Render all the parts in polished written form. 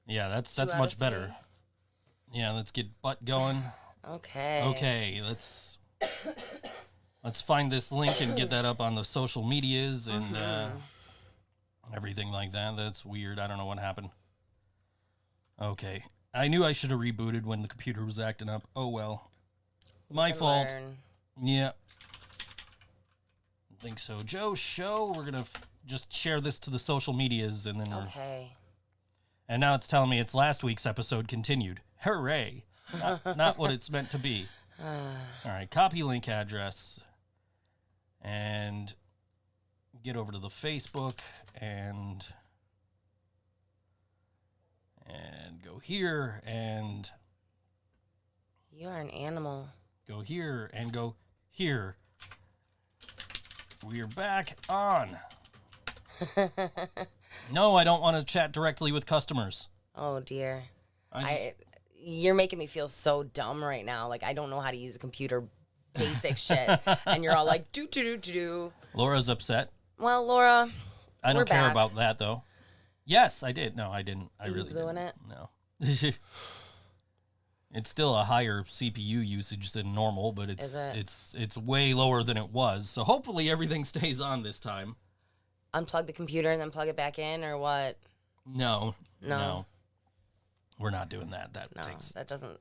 Yeah, that's 2 out much of better. 3. Yeah, let's get butt going. Okay. Okay, let's find this link and get that up on the social medias and everything like that. That's weird. I don't know what happened. Okay. I knew I should have rebooted when the computer was acting up. Oh, well. My fault. Learn. Yeah. ThinkSoJoE show. We're going to just share this to the social medias and then Okay. And now it's telling me it's last week's episode continued. Hooray. Not what it's meant to be. All right, copy link address. And get over to the Facebook and go here and You are an animal. go here and go here. We're back on. No, I don't want to chat directly with customers. Oh dear. You're making me feel so dumb right now. Like I don't know how to use a computer basic shit. And you're all like do. Laura's upset. Well, Laura, I we're don't care back. about that though. Yes, I did. No, I didn't. I You really blew in didn't. it? No. It's still a higher CPU usage than normal, but Is it? it's way lower than it was. So hopefully everything stays on this time. Unplug the computer and then plug it back in, or what? No. No. We're not doing that. That No, takes that doesn't.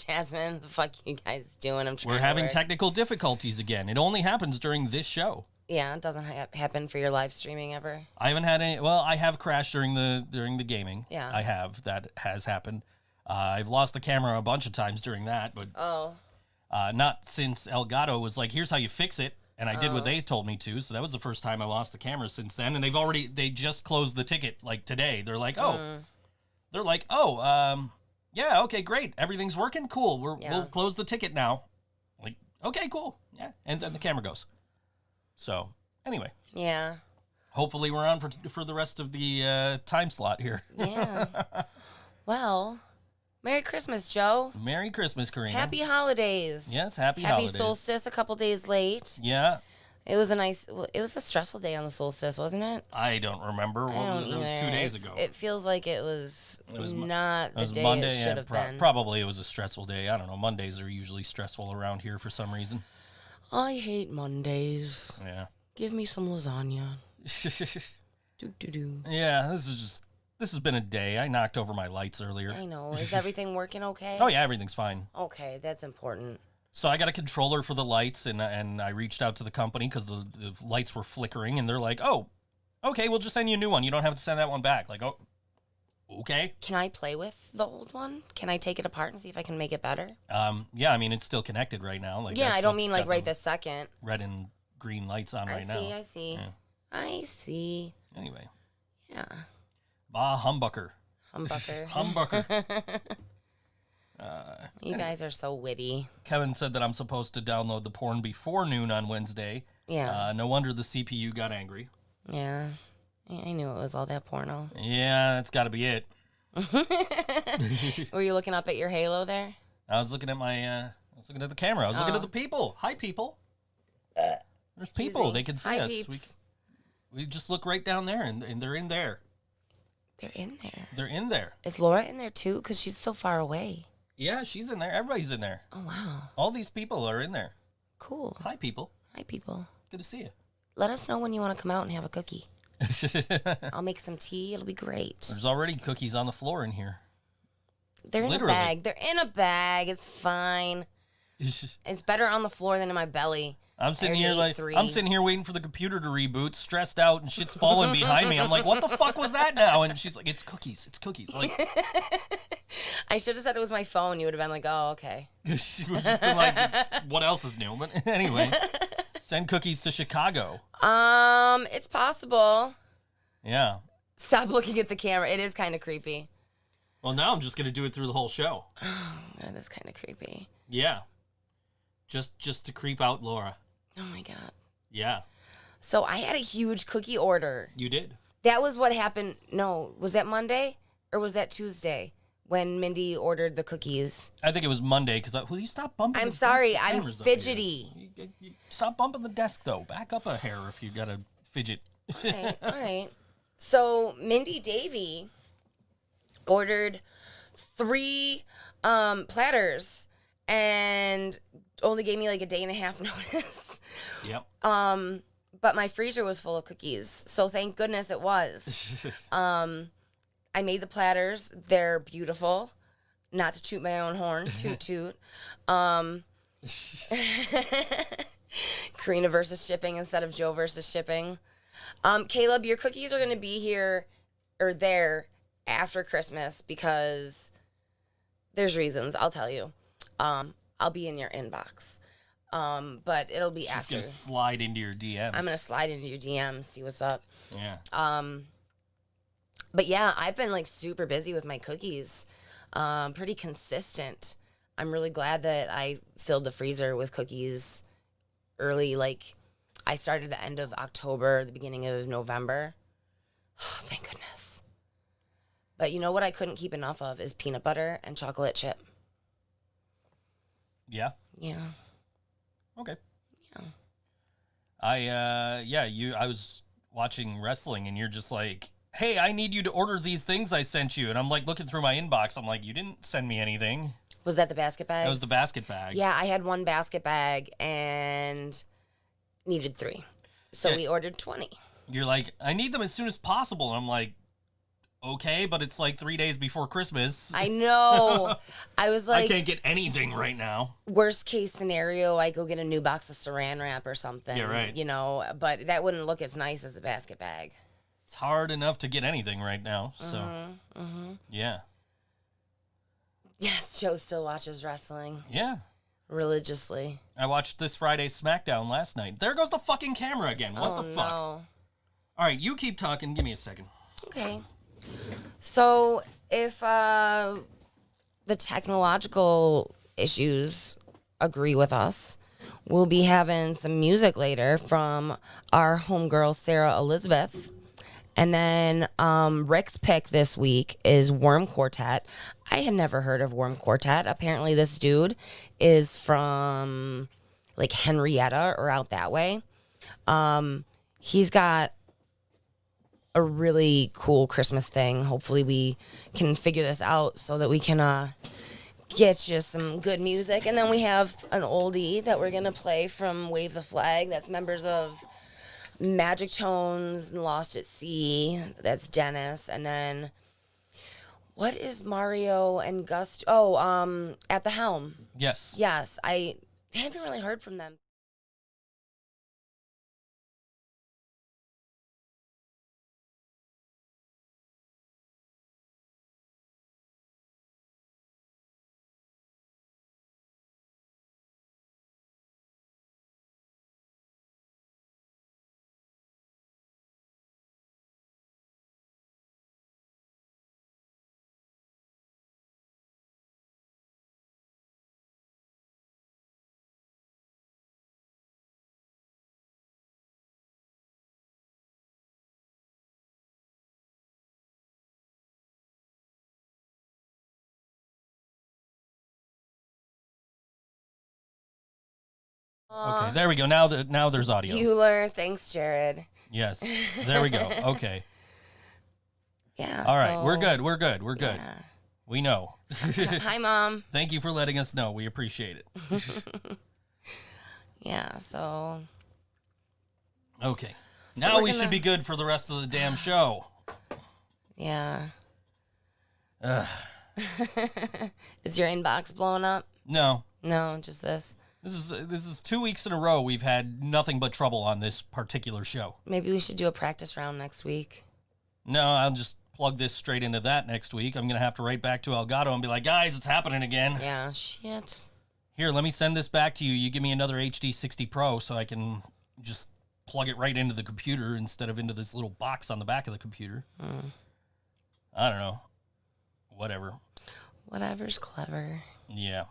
Jasmine, the fuck you guys doing? I'm trying. We're to having work. technical difficulties again. It only happens during this show. Yeah, it doesn't happen for your live streaming ever. I haven't had any. Well, I have crashed during the gaming. Yeah. I have. That has happened. I've lost the camera a bunch of times during that, but Oh. not since Elgato was like, "Here's how you fix it," and I did what they told me to. So that was the first time I lost the camera since then. And they just closed the ticket like today. They're like, yeah, okay, great, everything's working, cool. We'll close the ticket now. Like, okay, cool, yeah, and then the camera goes. So anyway, Yeah. hopefully we're on for the rest of the time slot here. Yeah. Well, Merry Christmas, Joe. Merry Christmas, Corina. Happy holidays. Yes, happy Happy holidays. solstice a couple days late. Yeah, It was a stressful day on the solstice, wasn't it? I don't remember. I don't It was 2 either. days ago. It feels like it was not It the was day Monday. it should have been. Probably it was a stressful day. I don't know. Mondays are usually stressful around here for some reason. I hate Mondays. Yeah. Give me some lasagna. Do. Yeah, this has been a day. I knocked over my lights earlier. I know. Is everything working okay? Oh yeah, everything's fine. Okay, that's important. So I got a controller for the lights, and I reached out to the company because the lights were flickering, and they're like, "Oh, okay, we'll just send you a new one. You don't have to send that one back." Like, oh, okay. Can I play with the old one? Can I take it apart and see if I can make it better? Yeah, I mean it's still connected right now. Like, Yeah, that's I don't what's mean like got right the this second. red and green lights on right now. I see. Yeah. I see. Anyway, Yeah. bah humbucker. Humbucker. Humbucker. You guys are so witty. Kevin said that I'm supposed to download the porn before noon on Wednesday. Yeah. No wonder the CPU got angry. Yeah. I knew it was all that porno. Yeah, that's got to be it. Were you looking up at your Halo there? I was looking at the camera. I was looking at the people. Hi, people. There's people. me. They can see Hi, us. peeps. We just look right down there, and they're in there. They're in there. They're in there. Is Laura in there too? Because she's so far away. Yeah, she's in there. Everybody's in there. Oh, wow. All these people are in there. Cool. Hi, people. Hi, people. Good to see you. Let us know when you want to come out and have a cookie. I'll make some tea. It'll be great. There's already cookies on the floor in here. They're in Literally. a bag. They're in a bag. It's fine. It's better on the floor than in my belly. I'm sitting I here already ate 3. I'm sitting here waiting for the computer to reboot, stressed out, and shit's falling behind me. I'm like, what the fuck was that now? And she's like, it's cookies. It's cookies. Like, I should have said it was my phone. You would have been like, oh, okay. she would have just been like, what else is new? But anyway, send cookies to Chicago. It's possible. Yeah. Stop looking at the camera. It is kind of creepy. Well, now I'm just gonna do it through the whole show. That is kind of creepy. Yeah. Just to creep out Laura. Oh my God. Yeah. So I had a huge cookie order. You did. That was what happened. No, was that Monday or was that Tuesday when Mindy ordered the cookies? I think it was Monday because will you stop bumping? I'm the sorry, desk? The I'm camera's up here. fidgety. You stop bumping the desk though. Back up a hair if you gotta fidget. All right. So Mindy Davy ordered 3 platters and only gave me like a day and a half notice. Yep. But my freezer was full of cookies, so thank goodness it was. I made the platters. They're beautiful. Not to toot my own horn, toot toot. Corina versus shipping instead of Joe versus shipping. Caleb, your cookies are going to be here or there after Christmas because there's reasons. I'll tell you. I'll be in your inbox. But it'll be after. She's going to slide into your DMs. I'm going to slide into your DMs, see what's up. Yeah. But yeah, I've been like super busy with my cookies. Pretty consistent. I'm really glad that I filled the freezer with cookies early. Like I started the end of October, the beginning of November. Oh, thank goodness. But you know what I couldn't keep enough of is peanut butter and chocolate chip. Yeah. Yeah. Okay. Yeah. I was watching wrestling and you're just like, hey, I need you to order these things I sent you. And I'm like looking through my inbox. I'm like, you didn't send me anything. Was that the basket bag? That was the basket bags. Yeah, I had 1 basket bag and needed 3. So Yeah. we ordered 20. You're like, I need them as soon as possible. And I'm like, okay, but it's like 3 days before Christmas. I know. I was like, I can't get anything right now. worst case scenario, I go get a new box of saran wrap or something. Yeah, right. You know, but that wouldn't look as nice as the basket bag. It's hard enough to get anything right now. So, yeah. Yes, Joe still watches wrestling Yeah. religiously. I watched this Friday's SmackDown last night. There goes the fucking camera again. What the fuck? No. All right, you keep talking. Give me a second. Okay. So if the technological issues agree with us, we'll be having some music later from our homegirl, Sara Elizabeth. And then Rick's pick this week is Worm Quartet. I had never heard of Worm Quartet. Apparently this dude is from like Henrietta or out that way. He's got a really cool Christmas thing. Hopefully we can figure this out so that we can get you some good music. And then we have an oldie that we're going to play from Wave the Flag. That's members of Magic Tones and Lost at Sea. That's Dennis. And then what is Mario and Gust? Oh, At the Helm. Yes. Yes, I haven't really heard from them. Okay, there we go. Now there's audio. Bueller. Thanks, Jared. Yes. There we go. Okay. Yeah. All right. so- We're good. We're good. We're good. Yeah. We know. Hi, Mom. Thank you for letting us know. We appreciate it. Yeah, so Okay. So Now we're we gonna- should be good for the rest of the damn show. yeah. Ugh. Is your inbox blowing up? No. No, just this. This is 2 weeks in a row we've had nothing but trouble on this particular show. Maybe we should do a practice round next week. No, I'll just plug this straight into that next week. I'm going to have to write back to Elgato and be like, guys, it's happening again. Yeah, shit. Here, let me send this back to you. You give me another HD 60 Pro so I can just plug it right into the computer instead of into this little box on the back of the computer. I don't know. Whatever. Whatever's clever. Yeah.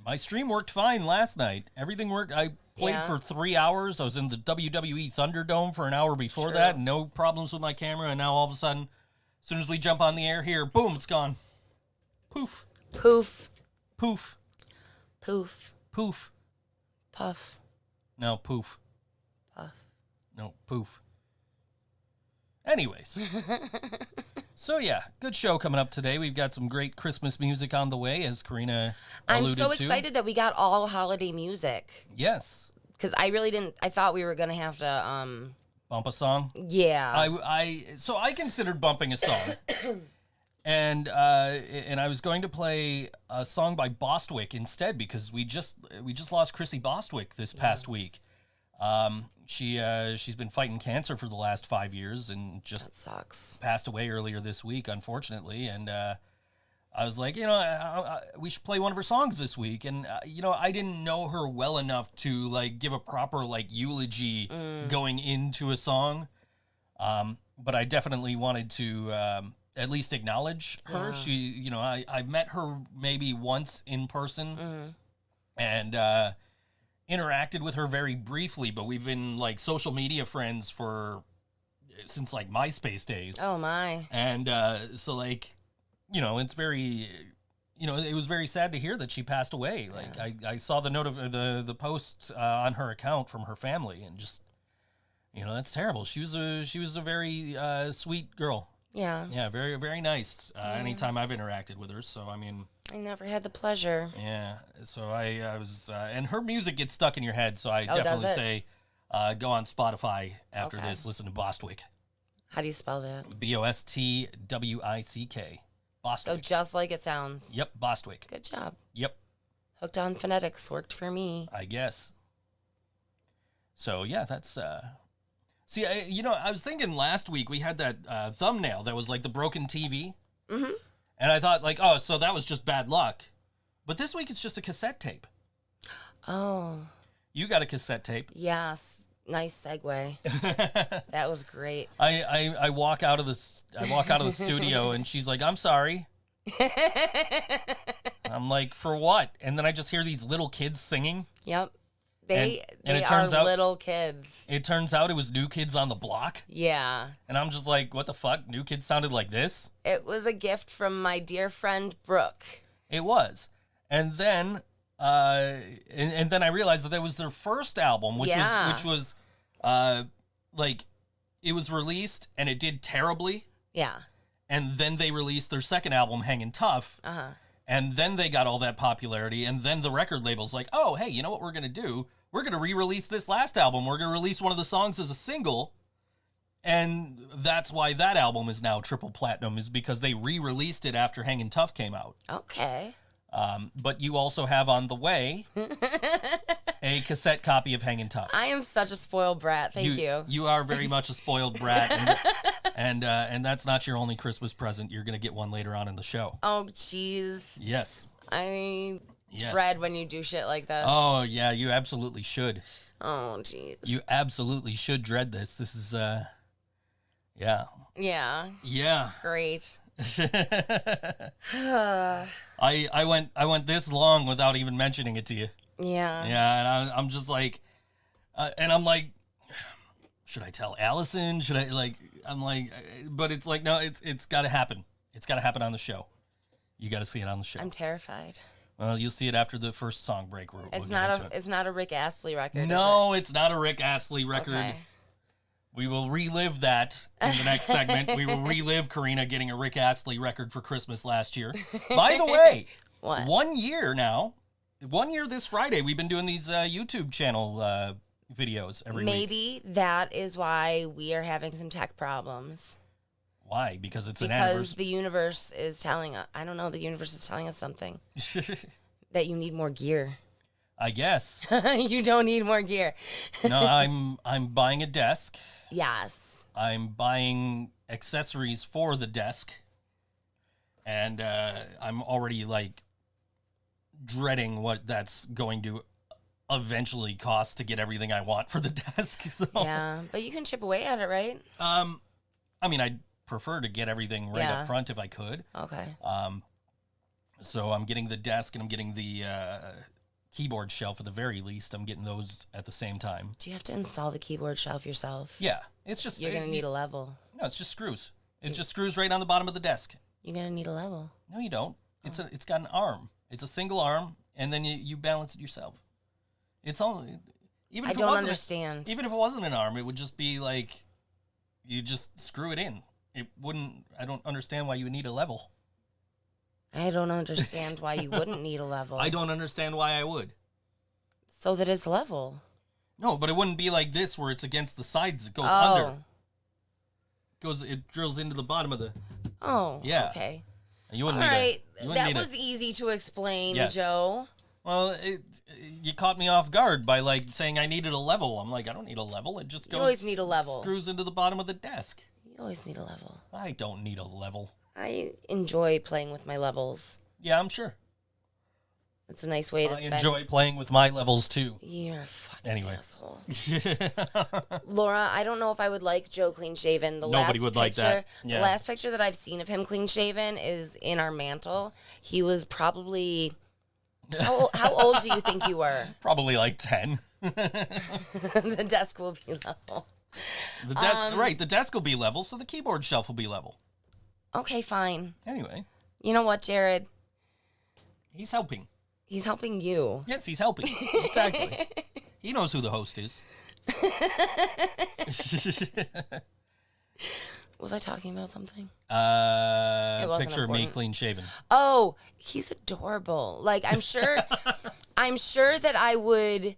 My stream worked fine last night. Everything worked. I played Yeah. for 3 hours. I was in the WWE Thunderdome for an hour before True. that. No problems with my camera. And now all of a sudden, as soon as we jump on the air here, boom, it's gone. Poof. Poof. Poof. Poof. Poof. Puff. No, poof. Puff. No, poof. Anyways. So, yeah, good show coming up today. We've got some great Christmas music on the way, as Corina alluded to. I'm so excited that we got all holiday music. Yes. Because I really didn't, I thought we were going to have to, Bump a song? yeah. So I considered bumping a song. And I was going to play a song by Bostwick instead, because we just lost Chrissy Bostwick this past week. She's been fighting cancer for the last 5 years and just That sucks. passed away earlier this week, unfortunately. And I was like, we should play one of her songs this week. And I didn't know her well enough to like give a proper like eulogy going into a song. But I definitely wanted to at least acknowledge her. She, I've met her maybe once in person, and interacted with her very briefly, but we've been like social media friends since like MySpace days. Oh my. And so like, it's very, it was very sad to hear that she passed away. Like I saw the note of the post on her account from her family, and just, that's terrible. She was a very sweet girl. Yeah. Yeah, very, very nice. Anytime I've interacted with her. So, I mean, I never had the pleasure. yeah. So I was, and her music gets stuck in your head. So I does definitely it? say, go on Spotify after Okay. this. Listen to Bostwick. How do you spell that? Bostwick. So just like it sounds. Yep, Bostwick. Good job. Yep, Hooked on Phonetics worked for me. I guess. So yeah, that's. See, I was thinking last week we had that thumbnail that was like the broken TV, and I thought like, oh, so that was just bad luck. But this week it's just a cassette tape. Oh. You got a cassette tape. Yes. Nice segue. That was great. I walk out of the studio and she's like, "I'm sorry." I'm like, "For what?" And then I just hear these little kids singing. Yep. They it are turns out- little kids. It turns out it was New Kids on the Block. Yeah. And I'm just like, "What the fuck? New Kids sounded like this?" It was a gift from my dear friend Brooke. It was. And then and then I realized that was their first album, which was like, it was released and it did terribly. Yeah. And then they released their second album, Hangin' Tough. Uh-huh. And then they got all that popularity. And then the record label's like, "Oh, hey, you know what we're going to do? We're going to re-release this last album. We're going to release one of the songs as a single." And that's why that album is now triple platinum, is because they re-released it after Hangin' Tough came out. Okay. But you also have on the way a cassette copy of Hangin' Tough. I am such a spoiled brat. Thank you. You are very much a spoiled brat, and that's not your only Christmas present. You're gonna get one later on in the show. Oh, jeez. Yes. I Yes. dread when you do shit like this. Oh yeah, you absolutely should. Oh, jeez. You absolutely should dread this. This is yeah. Yeah. Yeah. Great. I went this long without even mentioning it to you. Yeah. Yeah, and I'm just like, and I'm like, should I tell Allison? Should I like? I'm like, but it's like, no, it's got to happen. It's got to happen on the show. You got to see it on the show. I'm terrified. Well, you'll see it after the first song break. It's not a Rick Astley record. No, it's not a Rick Astley record. Okay. We will relive that in the next segment. We will relive Corina getting a Rick Astley record for Christmas last year. By the way, What? 1 year now. 1 year this Friday. We've been doing these YouTube channel videos every week. Maybe that is why we are having some tech problems. Why? Because it's an Because anniversary. the universe is telling us, I don't know, the universe is telling us something. That you need more gear. I guess. You don't need more gear. No, I'm buying a desk. Yes. I'm buying accessories for the desk. And I'm already like dreading what that's going to eventually cost to get everything I want for the desk. So Yeah, but you can chip away at it, right? I mean, I'd prefer to get everything right Yeah. up front if I could. Okay. So I'm getting the desk and I'm getting the keyboard shelf at the very least. I'm getting those at the same time. Do you have to install the keyboard shelf yourself? Yeah, it's just You're going to need a level. No, it's just screws. It just screws right on the bottom of the desk. You're going to need a level. No, you don't. It's got an arm. It's a single arm, and then you balance it yourself. It's all. Even I if it don't wasn't understand. Even if it wasn't an arm, it would just be like, you just screw it in. It wouldn't. I don't understand why you would need a level. I don't understand why you wouldn't need a level. I don't understand why I would. So that it's level. No, but it wouldn't be like this where it's against the sides. It goes under. It drills into the bottom of the. Oh, yeah. Okay. You wouldn't All need right, that need was easy to explain, Yes. Joe. Well, you caught me off guard by like saying I needed a level. I'm like, I don't need a level. It just goes. You always need a level. Screws into the bottom of the desk. You always need a level. I don't need a level. I enjoy playing with my levels. Yeah, I'm sure. It's a nice way to I spend. enjoy playing with my levels too. You're a fucking Anyway. asshole. Laura, I don't know if I would like Joe clean shaven. Nobody would like that. Yeah. The last picture that I've seen of him clean shaven is in our mantle. He was probably. How old do you think you were? Probably like 10. The desk will be level. The desk, right? The desk will be level, so the keyboard shelf will be level. Okay, fine. Anyway, You know what, Jared? he's helping. He's helping you. Yes, he's helping. Exactly. He knows who the host is. Was I talking about something? Picture wasn't of me important. clean shaven. Oh, he's adorable. Like, I'm sure that I would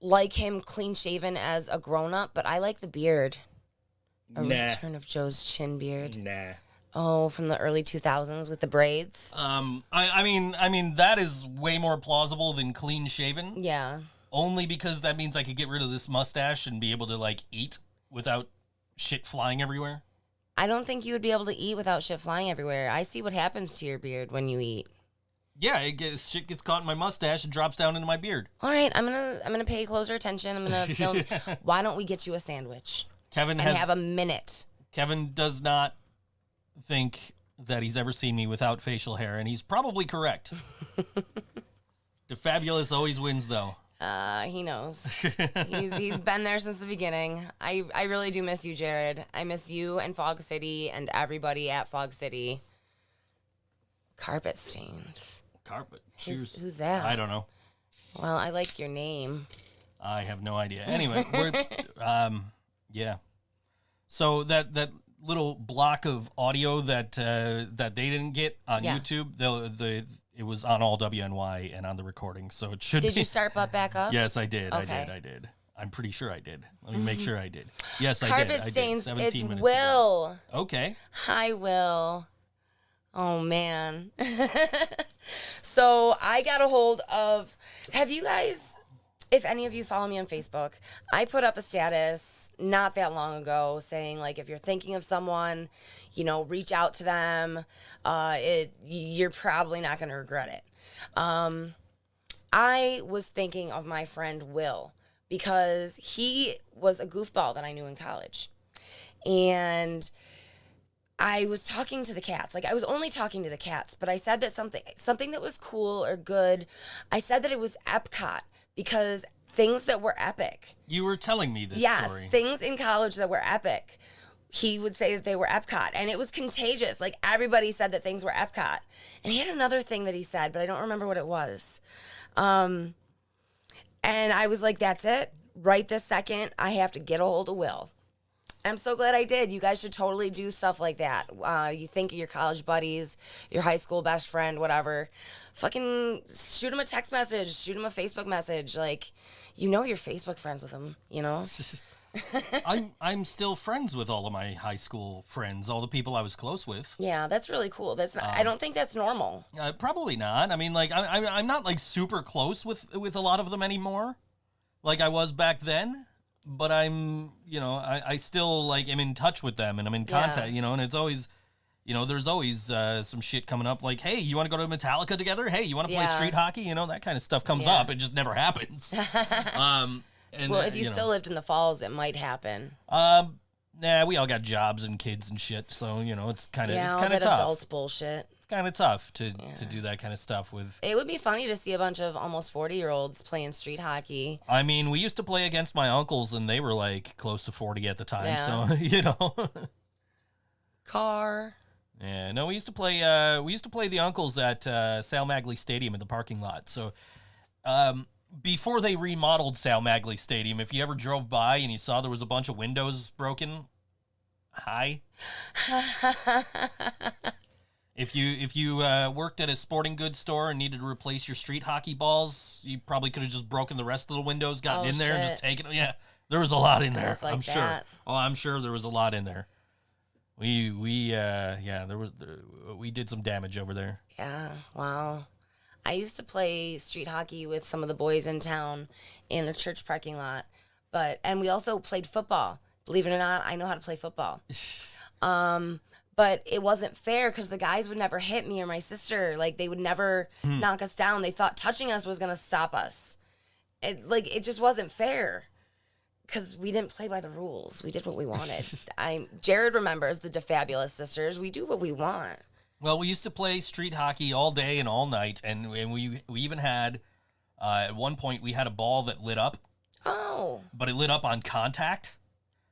like him clean shaven as a grown up, but I like the beard. A return of Joe's chin beard. Nah. Oh, from the early 2000s with the braids. I mean that is way more plausible than clean shaven. Yeah. Only because that means I could get rid of this mustache and be able to like eat without shit flying everywhere. I don't think you would be able to eat without shit flying everywhere. I see what happens to your beard when you eat. Yeah, shit gets caught in my mustache and drops down into my beard. All right, I'm gonna pay closer attention. I'm gonna film. Why don't we get you a sandwich Kevin and have a minute? Kevin does not think that he's ever seen me without facial hair, and he's probably correct. The fabulous always wins, though. He knows. He's been there since the beginning. I really do miss you, Jared. I miss you and Fog City and everybody at Fog City. Carpet stains. Carpet. Who's that? I don't know. Well, I like your name. I have no idea. Anyway, yeah. So that little block of audio that they didn't get on YouTube, it was on all WNY and on the recording, so it should. Did you start butt back up? Yes, I did. Okay. I did. I'm pretty sure I did. Let me make sure I did. Yes, I did. Carpet stains. 17 It's minutes Will. ago. Okay. Hi, Will. Oh, man. So I got a hold of, have you guys, if any of you follow me on Facebook, I put up a status not that long ago saying, like, if you're thinking of someone, reach out to them. You're probably not going to regret it. I was thinking of my friend Will because he was a goofball that I knew in college. And I was talking to the cats. Like, I was only talking to the cats, but I said that something that was cool or good, I said that it was Epcot because things that were epic. You were telling me this story. Yes, things in college that were epic. He would say that they were Epcot, and it was contagious. Like, everybody said that things were Epcot. And he had another thing that he said, but I don't remember what it was. And I was like, that's it. Right this second, I have to get a hold of Will. I'm so glad I did. You guys should totally do stuff like that. You think of your college buddies, your high school best friend, whatever. Fucking shoot him a text message, shoot him a Facebook message. Like, you're Facebook friends with him, I'm still friends with all of my high school friends, all the people I was close with. Yeah, that's really cool. That's not, I don't think that's normal. Probably not. I mean, like, I'm not like super close with a lot of them anymore, like I was back then. But I'm, I still like am in touch with them and I'm in contact, and it's always, there's always some shit coming up like, hey, you want to go to Metallica together? Hey, you want to play street hockey? That kind of stuff comes up. It just never happens. And, well, if you still lived in the Falls, it might happen. Nah, we all got jobs and kids and shit, so it's kind of tough. Adults bullshit. It's kind of tough to do that kind of stuff with. It would be funny to see a bunch of almost 40-year-olds playing street hockey. I mean, we used to play against my uncles, and they were like close to 40 at the time, so Car. Yeah, no, we used to play the uncles at Sal Magley Stadium in the parking lot. So, before they remodeled Sal Magley Stadium, if you ever drove by and you saw there was a bunch of windows broken Hi. If you worked at a sporting goods store and needed to replace your street hockey balls, you probably could have just broken the rest of the windows, gotten in there, and just taken them. Yeah, there was a lot in there. Like I'm sure. Oh, I'm sure there was a lot in there. We did some damage over there. Yeah, wow. I used to play street hockey with some of the boys in town in a church parking lot, and we also played football. Believe it or not, I know how to play football. But it wasn't fair because the guys would never hit me or my sister. Like, they would never knock us down. They thought touching us was going to stop us. It just wasn't fair because we didn't play by the rules. We did what we wanted. Jared remembers the DeFabulous sisters. We do what we want. Well, we used to play street hockey all day and all night, and we even had, at one point, we had a ball that lit up. Oh. But it lit up on contact.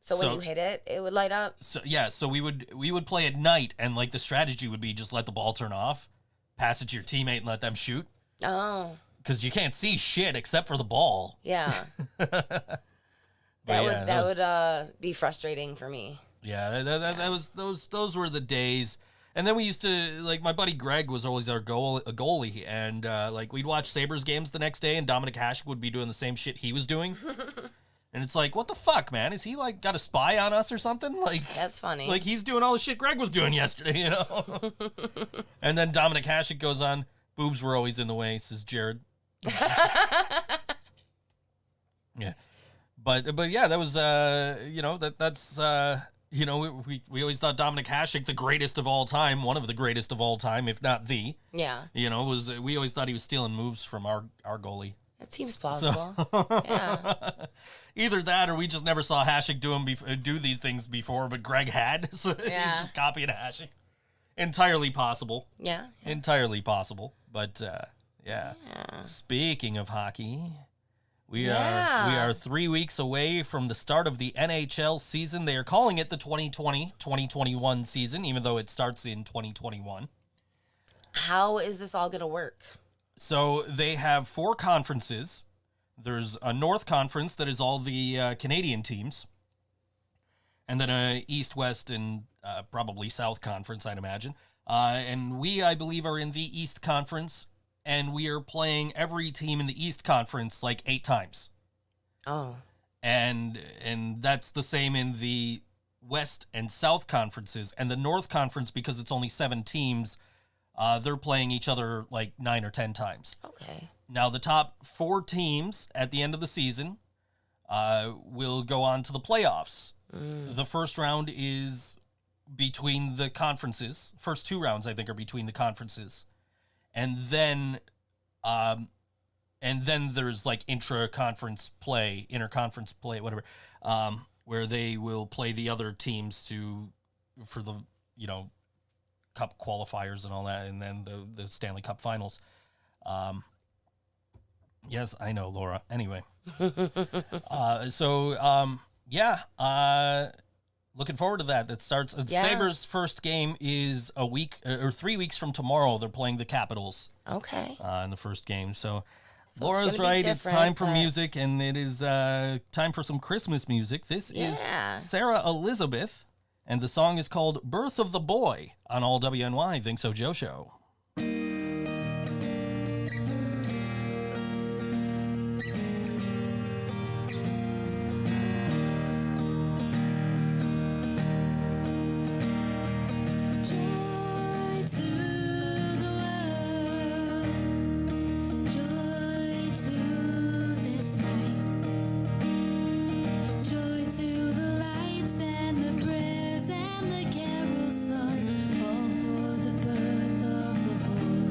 So when you hit it, it would light up? So we would play at night, and like the strategy would be just let the ball turn off, pass it to your teammate, and let them shoot. Oh. Because you can't see shit except for the ball. Yeah. that would be frustrating for me. Yeah, those were the days. And then we used to, like, my buddy Greg was always our goalie, and like we'd watch Sabres games the next day, and Dominic Hasek would be doing the same shit he was doing. And it's like, what the fuck, man? Is he, like, got a spy on us or something? Like, that's funny. Like, he's doing all the shit Greg was doing yesterday, you know? And then Dominic Hasek goes on, boobs were always in the way, says Jared. Yeah. But yeah, that was, we always thought Dominic Hasek, the greatest of all time, one of the greatest of all time, if not the. Yeah. We always thought he was stealing moves from our goalie. That seems plausible. Yeah. Either that, or we just never saw Hasek do these things before, but Greg had, so he's just copying Hasek. Entirely possible. Yeah. Entirely possible. But yeah. Speaking of hockey, we are 3 weeks away from the start of the NHL season. They are calling it the 2020-2021 season, even though it starts in 2021. How is this all going to work? So they have 4 conferences. There's a North Conference that is all the Canadian teams. And then a East, West, and probably South Conference, I'd imagine. And we, I believe, are in the East Conference. And we are playing every team in the East Conference like 8 times. Oh. And that's the same in the West and South Conferences. And the North Conference, because it's only 7 teams, they're playing each other like 9 or 10 times. Okay. Now, the top 4 teams at the end of the season will go on to the playoffs. The first round is between the conferences. First 2 rounds, I think, are between the conferences. And then there's like interconference play, whatever, where they will play the other teams for the, Cup qualifiers and all that, and then the Stanley Cup finals. Yes, I know, Laura. Anyway. Looking forward to that. That starts. Sabres' first game is a week or 3 weeks from tomorrow. They're playing the Capitals. Okay. In the first game. So Laura's right. It's time for music, and it is time for some Christmas music. This is Sara Elizabeth, and the song is called Birth of the Boy on All WNY ThinkSoJoE Show. All for the birth of the boy.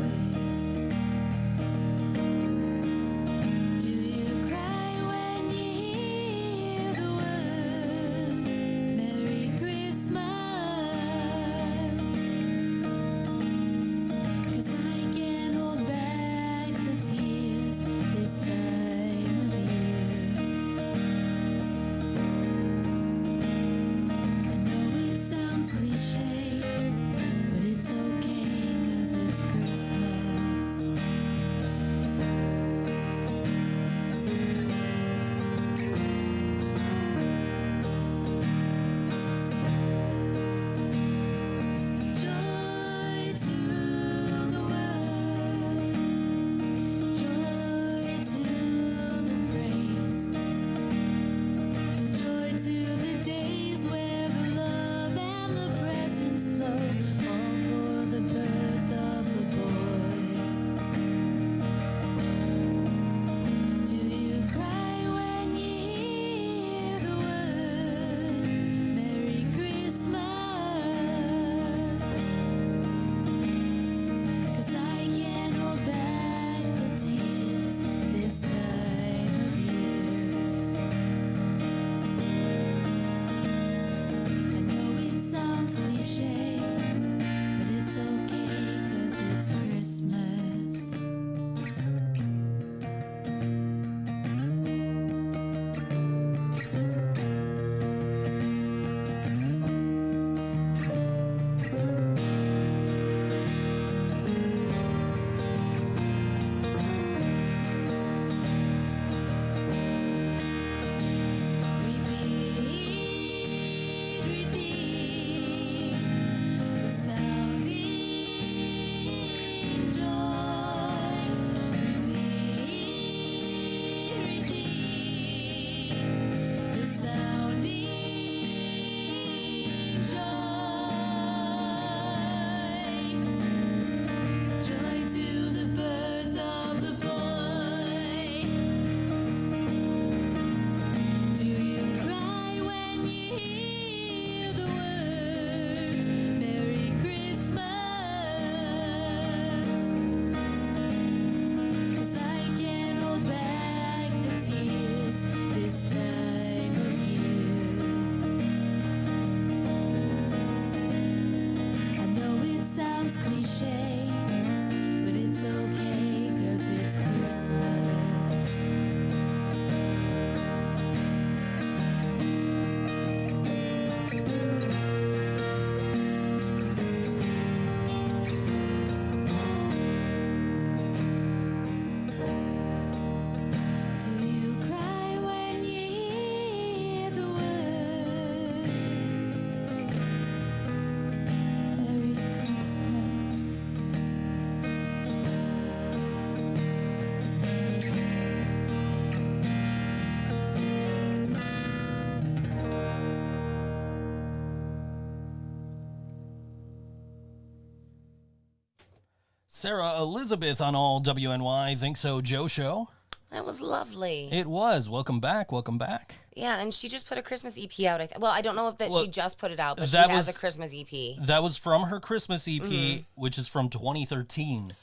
Sara Elizabeth on all WNY ThinkSoJoE show. That was lovely. It was. Welcome back. Welcome back. Yeah, and she just put a Christmas EP out. I don't know if she just put it out, but she that has was- a Christmas EP. That was from her Christmas EP, which is from 2013.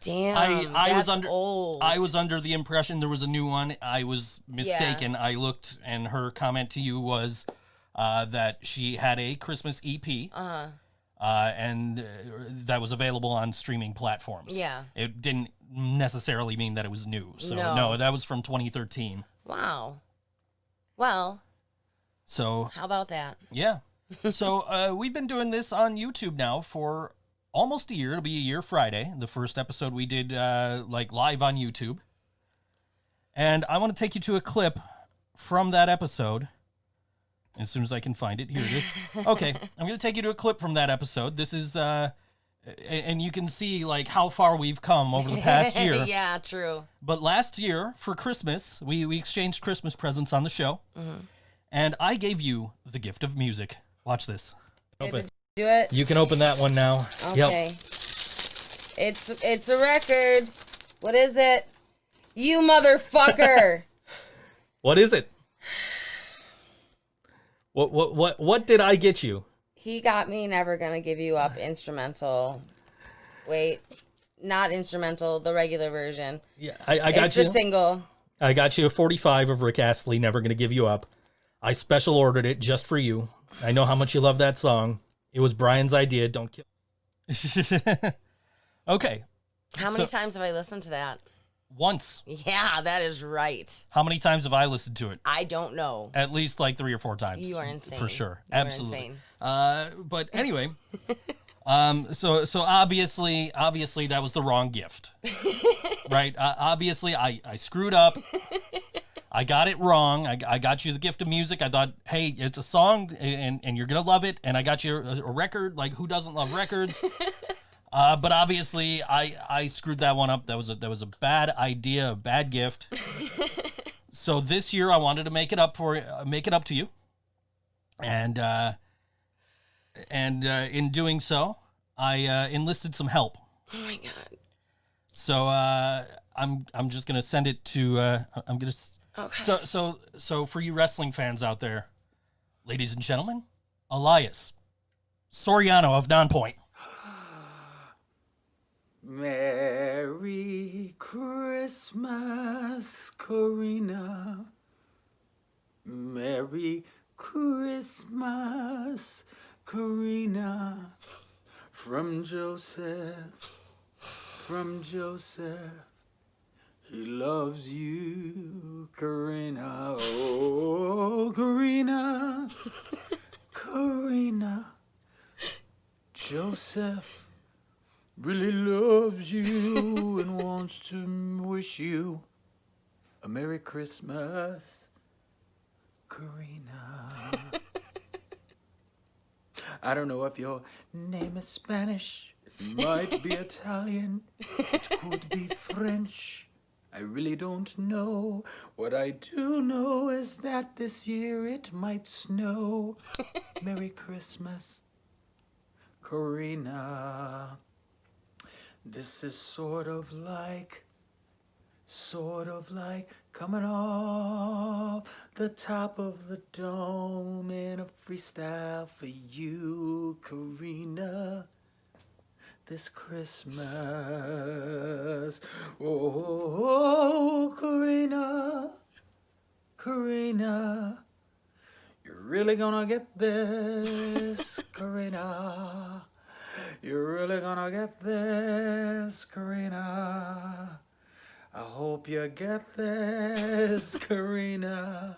Damn, that's old. I was under the impression there was a new one. I was mistaken. Yeah. I looked, and her comment to you was that she had a Christmas EP. And that was available on streaming platforms. Yeah. It didn't necessarily mean that it was new. So, No. that was from 2013. Wow. Well, So, how about that? yeah. So, we've been doing this on YouTube now for almost a year. It'll be a year Friday. The first episode we did, live on YouTube. And I want to take you to a clip from that episode. As soon as I can find it. Here it is. Okay, I'm going to take you to a clip from that episode. This is, and you can see, like, how far we've come over the past year. Yeah, true. But last year, for Christmas, we exchanged Christmas presents on the show. And I gave you the gift of music. Watch this. Did do it? You can open that one now. Okay. It's a record. What is it? You motherfucker. What is it? What did I get you? He got me Never Gonna Give You Up instrumental. Wait, not instrumental, the regular version. Yeah, I got it's you. It's the single. I got you a 45 of Rick Astley, Never Gonna Give You Up. I special ordered it just for you. I know how much you love that song. It was Brian's idea. Don't kill. Okay. How many times have I listened to that? Once. Yeah, that is right. How many times have I listened to it? I don't know. At least like 3 or 4 times. You are insane. For sure. You Absolutely. are insane. But anyway, so obviously that was the wrong gift. Right? Obviously I screwed up. I got it wrong. I got you the gift of music. I thought, hey, it's a song and you're going to love it. And I got you a record. Like, who doesn't love records? But obviously, I screwed that one up. That was a bad idea, a bad gift. So this year, I wanted to make it up to you, and in doing so, I enlisted some help. Oh my god! So I'm just gonna send it to I'm gonna. Okay. So for you wrestling fans out there, ladies and gentlemen, Elias Soriano of Nonpoint. Merry Christmas, Corina. Merry Christmas, Corina. From Joseph, he loves you, Corina. Oh, Corina, Corina. Joseph really loves you and wants to wish you a Merry Christmas, Corina. I don't know if your name is Spanish, it might be Italian, it could be French. I really don't know. What I do know is that this year it might snow. Merry Christmas, Corina. This is sort of like coming off the top of the dome in a freestyle for you, Corina, this Christmas. Oh, Corina, you're really gonna get this, Corina. You're really gonna get this, Corina. I hope you get this, Corina.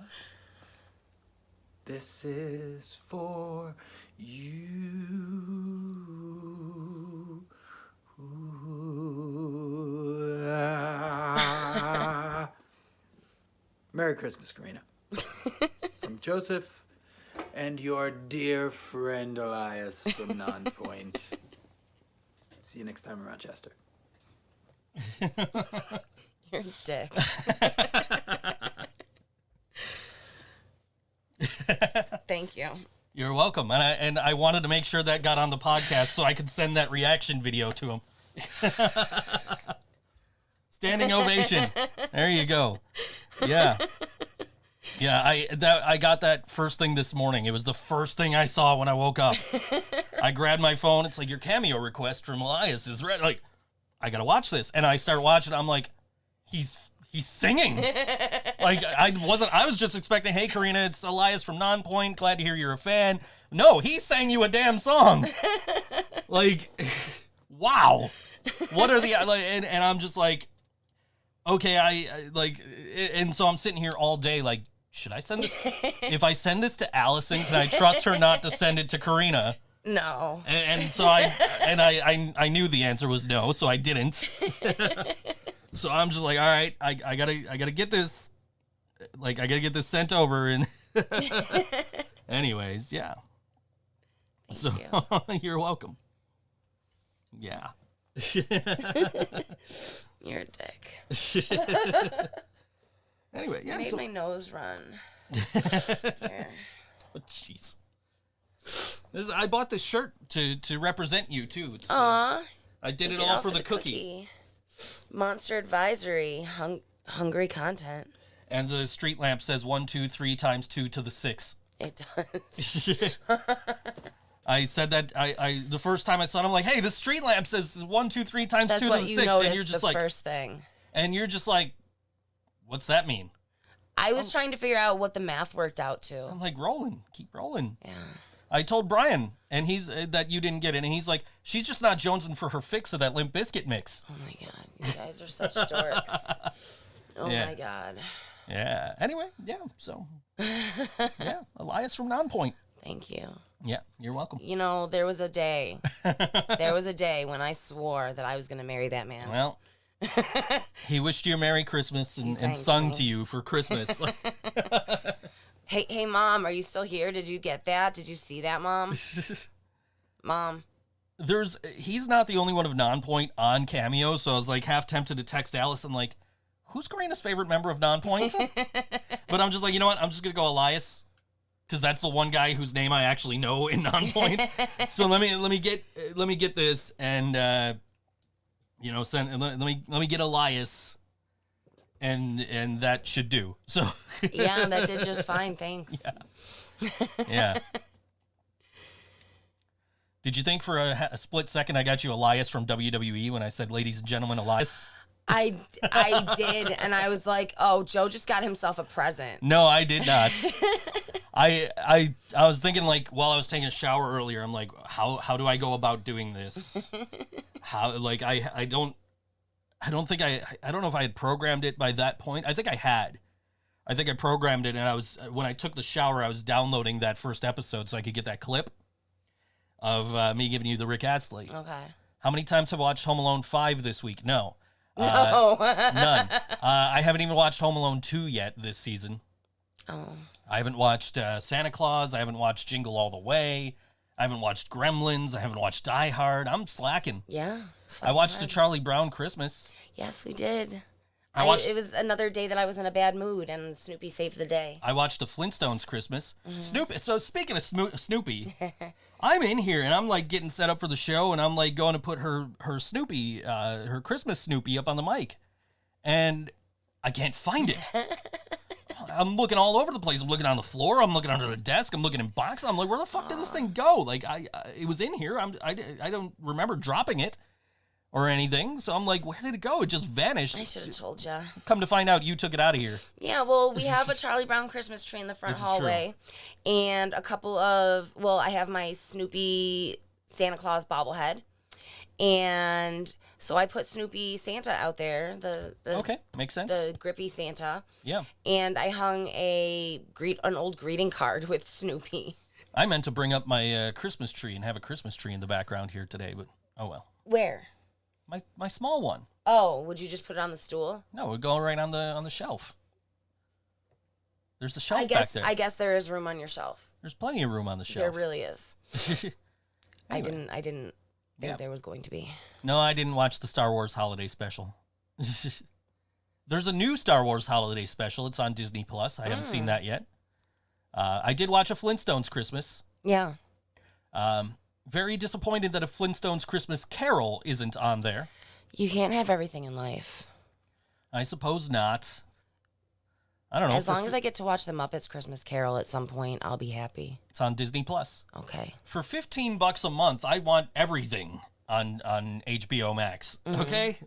This is for you. Merry Christmas, Corina. From Joseph and your dear friend Elias from Nonpoint. See you next time in Rochester. You're a dick. Thank you. You're welcome. And I wanted to make sure that got on the podcast so I could send that reaction video to him. Standing ovation. There you go. Yeah. Yeah, I got that first thing this morning. It was the first thing I saw when I woke up. I grabbed my phone. It's like, your cameo request from Elias is ready. Like, I got to watch this. And I start watching. I'm like, he's singing. Like, I was just expecting, hey, Corina, it's Elias from Nonpoint. Glad to hear you're a fan. No, he sang you a damn song. Like, wow. What are the, and I'm just like, okay, I like, and so I'm sitting here all day like, should I send this? If I send this to Allison, can I trust her not to send it to Corina? No. And so I knew the answer was no, so I didn't. So I'm just like, all right, I gotta get this, like, I gotta get this sent over. And anyways, yeah. Thank you. You're welcome. Yeah. You're a dick. Anyway, yeah. Made my nose run. Here. Oh, jeez. I bought this shirt to represent you too. It's, Aw. I did it all for the cookie. Monster Advisory, hungry content. And the street lamp says 1, 2, 3 times 2 to the 6. It does. I said that I the first time I saw it, I'm like, hey, the street lamp says 1, 2, 3 times That's 2 what to the you 6. noticed And you're just the like, first thing. and you're just like, what's that mean? I was trying to figure out what the math worked out to. I'm like, rolling, keep rolling. Yeah. I told Brian, and he's that you didn't get it, and he's like, she's just not jonesing for her fix of that Limp Bizkit mix. Oh my god, you guys are such dorks. Oh Yeah. my god. Yeah. Anyway, yeah. So, yeah, Elias from Nonpoint. Thank you. Yeah, you're welcome. You know, there was a day when I swore that I was going to marry that man. Well, he wished you a Merry Christmas and sang sung to to you for Christmas. Hey, Mom, are you still here? Did you get that? Did you see that, Mom? Mom. He's not the only one of Nonpoint on Cameo, so I was like half tempted to text Allison, like, who's Corina's favorite member of Nonpoint? But I'm just like, you know what? I'm just going to go Elias, because that's the one guy whose name I actually know in Nonpoint. So let me get this and let me get Elias. And that should do. So Yeah, that did just fine. Thanks. Yeah. Did you think for a split second I got you Elias from WWE when I said, ladies and gentlemen, Elias? I did, and I was like, oh, Joe just got himself a present. No, I did not. I was thinking, like, while I was taking a shower earlier, I'm like, how do I go about doing this? How, like, I don't know if I had programmed it by that point. I think I had. I think I programmed it, and when I took the shower, I was downloading that first episode so I could get that clip of me giving you the Rick Astley. Okay. How many times have I watched Home Alone 5 this week? No. No. None. I haven't even watched Home Alone 2 yet this season. Oh. I haven't watched Santa Claus. I haven't watched Jingle All the Way. I haven't watched Gremlins. I haven't watched Die Hard. I'm slacking. Yeah. I watched the Charlie Brown Christmas. Yes, we did. Watched. It was another day that I was in a bad mood, and Snoopy saved the day. I watched the Flintstones Christmas. Snoopy. So speaking of Snoopy, I'm in here and I'm like getting set up for the show, and I'm like going to put her Snoopy, her Christmas Snoopy up on the mic, and I can't find it. I'm looking all over the place. I'm looking on the floor. I'm looking under the desk. I'm looking in boxes. I'm like, where the fuck did this thing go? Like, it was in here. I don't remember dropping it or anything. So I'm like, where did it go? It just vanished. I should have told you. Come to find out, you took it out of here. Yeah, well, we have a Charlie Brown Christmas tree in the front hallway, and I have my Snoopy Santa Claus bobblehead, and so I put Snoopy Santa out there. Okay, makes sense. The grippy Santa. Yeah. And I hung an old greeting card with Snoopy. I meant to bring up my Christmas tree and have a Christmas tree in the background here today, but oh well. Where? My small one. Oh, would you just put it on the stool? No, it would go right on the shelf. There's a shelf back there. I guess there is room on your shelf. There's plenty of room on the shelf. There really is. Anyway. I didn't think there was going to be. No, I didn't watch the Star Wars holiday special. There's a new Star Wars holiday special. It's on Disney Plus. I haven't seen that yet. I did watch a Flintstones Christmas. Yeah. very disappointed that a Flintstones Christmas Carol isn't on there. You can't have everything in life. I suppose not. I don't know. As long as I get to watch the Muppets Christmas Carol at some point, I'll be happy. It's on Disney Plus. Okay. For $15 a month, I want everything on HBO Max. Okay?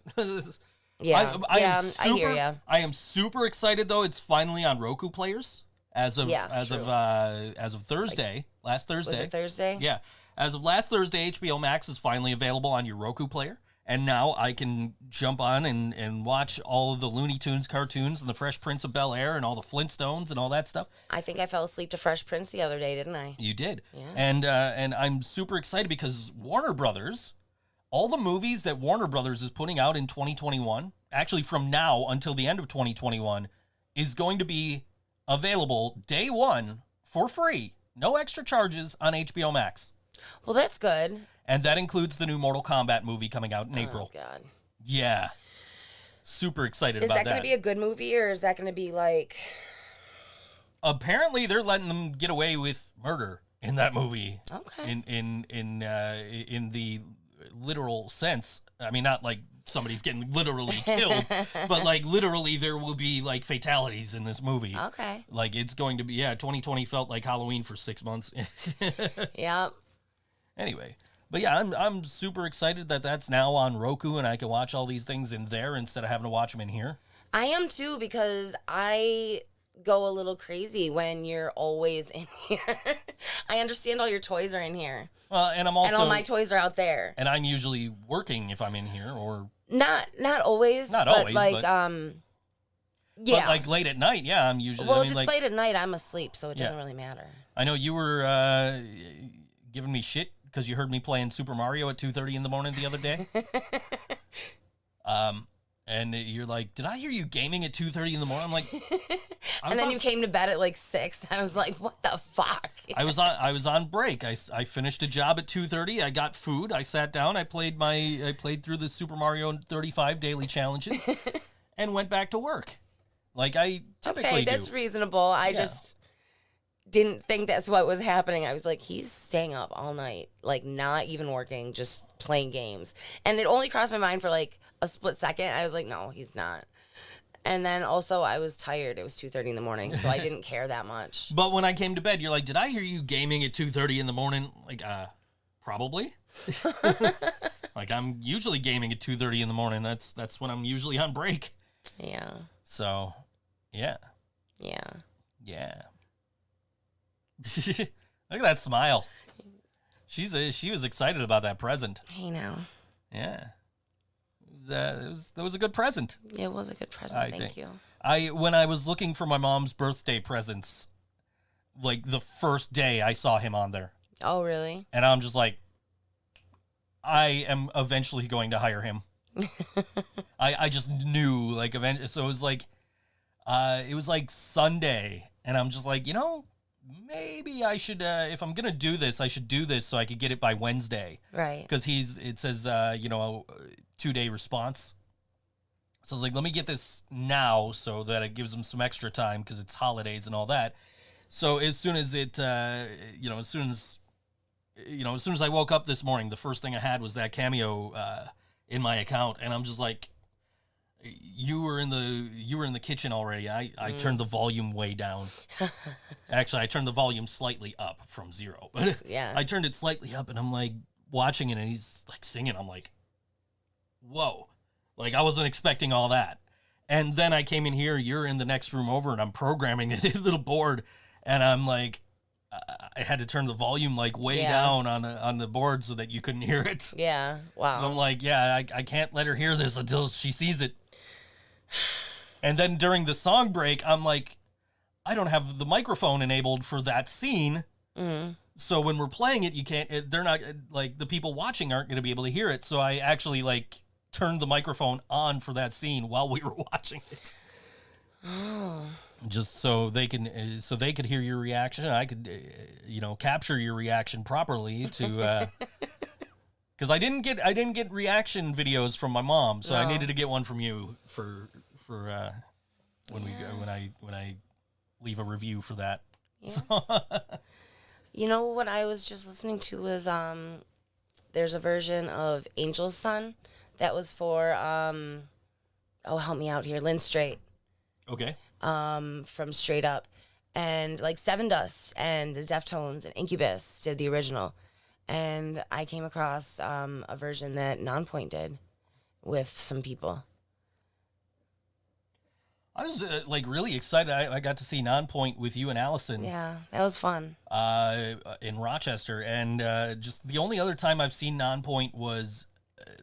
Yeah, I hear ya. I am super excited though. It's finally on Roku players as of Thursday, last Thursday. Was it Thursday? Yeah. As of last Thursday, HBO Max is finally available on your Roku player. And now I can jump on and watch all of the Looney Tunes cartoons and the Fresh Prince of Bel-Air and all the Flintstones and all that stuff. I think I fell asleep to Fresh Prince the other day, didn't I? You did. Yeah. And I'm super excited because Warner Brothers, all the movies that Warner Brothers is putting out in 2021, actually from now until the end of 2021, is going to be available day one for free. No extra charges on HBO Max. Well, that's good. And that includes the new Mortal Kombat movie coming out in Oh, April. God. Yeah. Super excited Is about that. that going to be a good movie, or is that going to be like... Apparently, they're letting them get away with murder in that movie. Okay. In the literal sense. I mean, not like somebody's getting literally killed, but like literally there will be like fatalities in this movie. Okay. Like it's going to be, 2020 felt like Halloween for 6 months. Yep. Anyway. But yeah, I'm super excited that that's now on Roku and I can watch all these things in there instead of having to watch them in here. I am too, because I go a little crazy when you're always in here. I understand all your toys are in here. Well, and I'm also... And all my toys are out there. And I'm usually working if I'm in here, or... Not always. Not but always, like, but... yeah. But like late at night, yeah, I'm usually... Well, I if mean, it's like, late at night, I'm asleep, so it doesn't Yeah. really matter. I know you were giving me shit because you heard me playing Super Mario at 2:30 in the morning the other day. And you're like, did I hear you gaming at 2:30 in the morning? I'm like... And then you came to bed at like 6. I was like, what the fuck? I was on break. I finished a job at 2:30. I got food. I sat down. I played through the Super Mario 35 daily challenges and went back to work. Like I typically Okay, that's do. reasonable. I just didn't think that's what was happening. I was like, he's staying up all night, like not even working, just playing games. And it only crossed my mind for like a split second. I was like, no, he's not. And then also I was tired. It was 2:30 in the morning, so I didn't care that much. But when I came to bed, you're like, did I hear you gaming at 2:30 in the morning? Like, probably. Like I'm usually gaming at 2:30 in the morning. That's when I'm usually on break. Yeah. So, yeah. Yeah. Yeah. Look at that smile. She was excited about that present. Hey now. Yeah. That was a good present. It was a good present. Thank you. When I was looking for my mom's birthday presents, like the first day I saw him on there. Oh, really? And I'm just like, I am eventually going to hire him. I just knew, like, eventually. So it was like Sunday, and I'm just like, maybe I should, if I'm gonna do this, I should do this so I could get it by Wednesday. Right. Because it says, 2-day response. So I was like, let me get this now so that it gives them some extra time because it's holidays and all that. So as soon as as soon as I woke up this morning, the first thing I had was that Cameo in my account, and I'm just like, you were in the kitchen already. I turned the volume way down. Actually, I turned the volume slightly up from 0, but Yeah. I turned it slightly up, and I'm like watching it, and he's like singing. I'm like, whoa, like I wasn't expecting all that. And then I came in here. You're in the next room over, and I'm programming a little board, and I'm like, I had to turn the volume like way down on the board so that you couldn't hear it. Yeah. Wow. So I'm like, I can't let her hear this until she sees it. And then during the song break, I'm like, I don't have the microphone enabled for that scene. Mm-hmm. So when we're playing it, you can't, they're not, like, the people watching aren't going to be able to hear it. So I actually, like, turned the microphone on for that scene while we were watching it. Oh. Just so they could hear your reaction. I could, capture your reaction properly to, because I didn't get reaction videos from my mom, so I needed to get one from you for when I leave a review for that. Yeah. So You know what I was just listening to was there's a version of Angel's Son that was for help me out here, Lynn Straight. Okay. From Straight Up, and like Seven Dust and the Deftones and Incubus did the original, and I came across a version that Nonpoint did with some people. I was like really excited. I got to see Nonpoint with you and Allison. Yeah, that was fun. In Rochester, and just the only other time I've seen Nonpoint was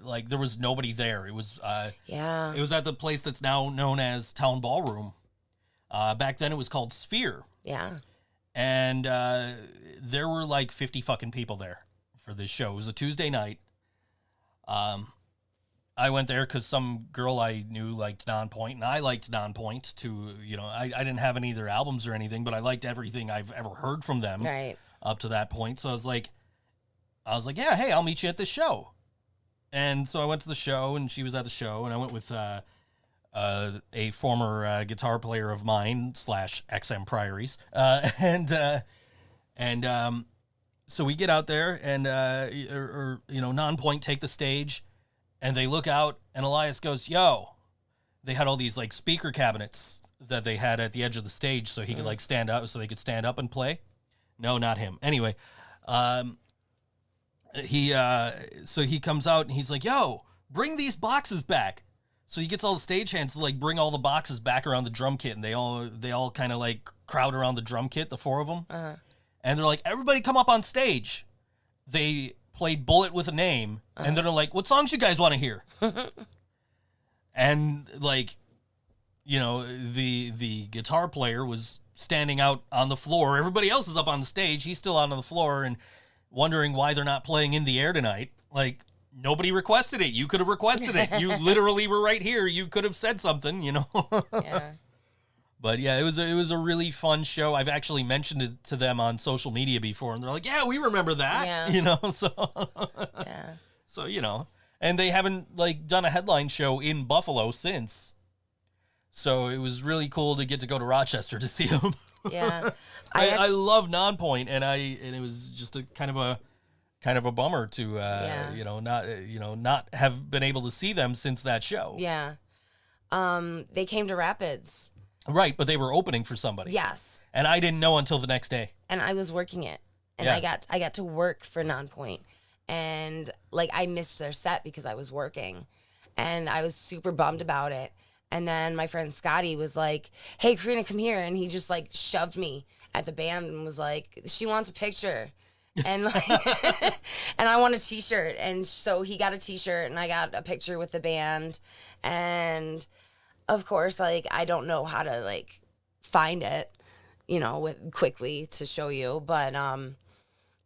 like there was nobody there. It was it was at the place that's now known as Town Ballroom. Back then it was called Sphere. Yeah. And there were like 50 fucking people there for this show. It was a Tuesday night. I went there because some girl I knew liked Nonpoint, and I liked Nonpoint too. You know, I didn't have any of their albums or anything, but I liked everything I've ever heard from them up to that point. So I was like, yeah, hey, I'll meet you at this show. And so I went to the show, and she was at the show, and I went with a former guitar player of mine / XM Priories, so we get out there, and Nonpoint take the stage, and they look out, and Elias goes, "Yo," they had all these like speaker cabinets that they had at the edge of the stage, so he could like stand up, so they could stand up and play. No, not him. Anyway, he comes out and he's like, "Yo, bring these boxes back." So he gets all the stagehands to like bring all the boxes back around the drum kit, and they all kind of like crowd around the drum kit, the four of them, and they're like, "Everybody come up on stage." They played "Bullet with a Name," and they're like, "What songs you guys want to hear?" And like, you know, the guitar player was standing out on the floor. Everybody else is up on the stage. He's still out on the floor and wondering why they're not playing "In the Air Tonight." Like, nobody requested it. You could have requested it. You literally were right here. You could have said something, you know. Yeah. But yeah, it was a really fun show. I've actually mentioned it to them on social media before, and they're like, "Yeah, we remember that." Yeah. You know, so Yeah. so you know, and they haven't like done a headline show in Buffalo since. So it was really cool to get to go to Rochester to see them. Yeah. I love Nonpoint, and it was just a kind of a bummer to not have been able to see them since that show. Yeah. They came to Rapids. Right, but they were opening for somebody. Yes. And I didn't know until the next day. And I was working it. And Yeah. I got to work for Nonpoint. And like I missed their set because I was working. And I was super bummed about it. And then my friend Scotty was like, "Hey, Corina, come here." And he just like shoved me at the band and was like, "She wants a picture." And like and I want a t-shirt. And so he got a t-shirt and I got a picture with the band. And of course, like I don't know how to like find it, you know, quickly to show you, but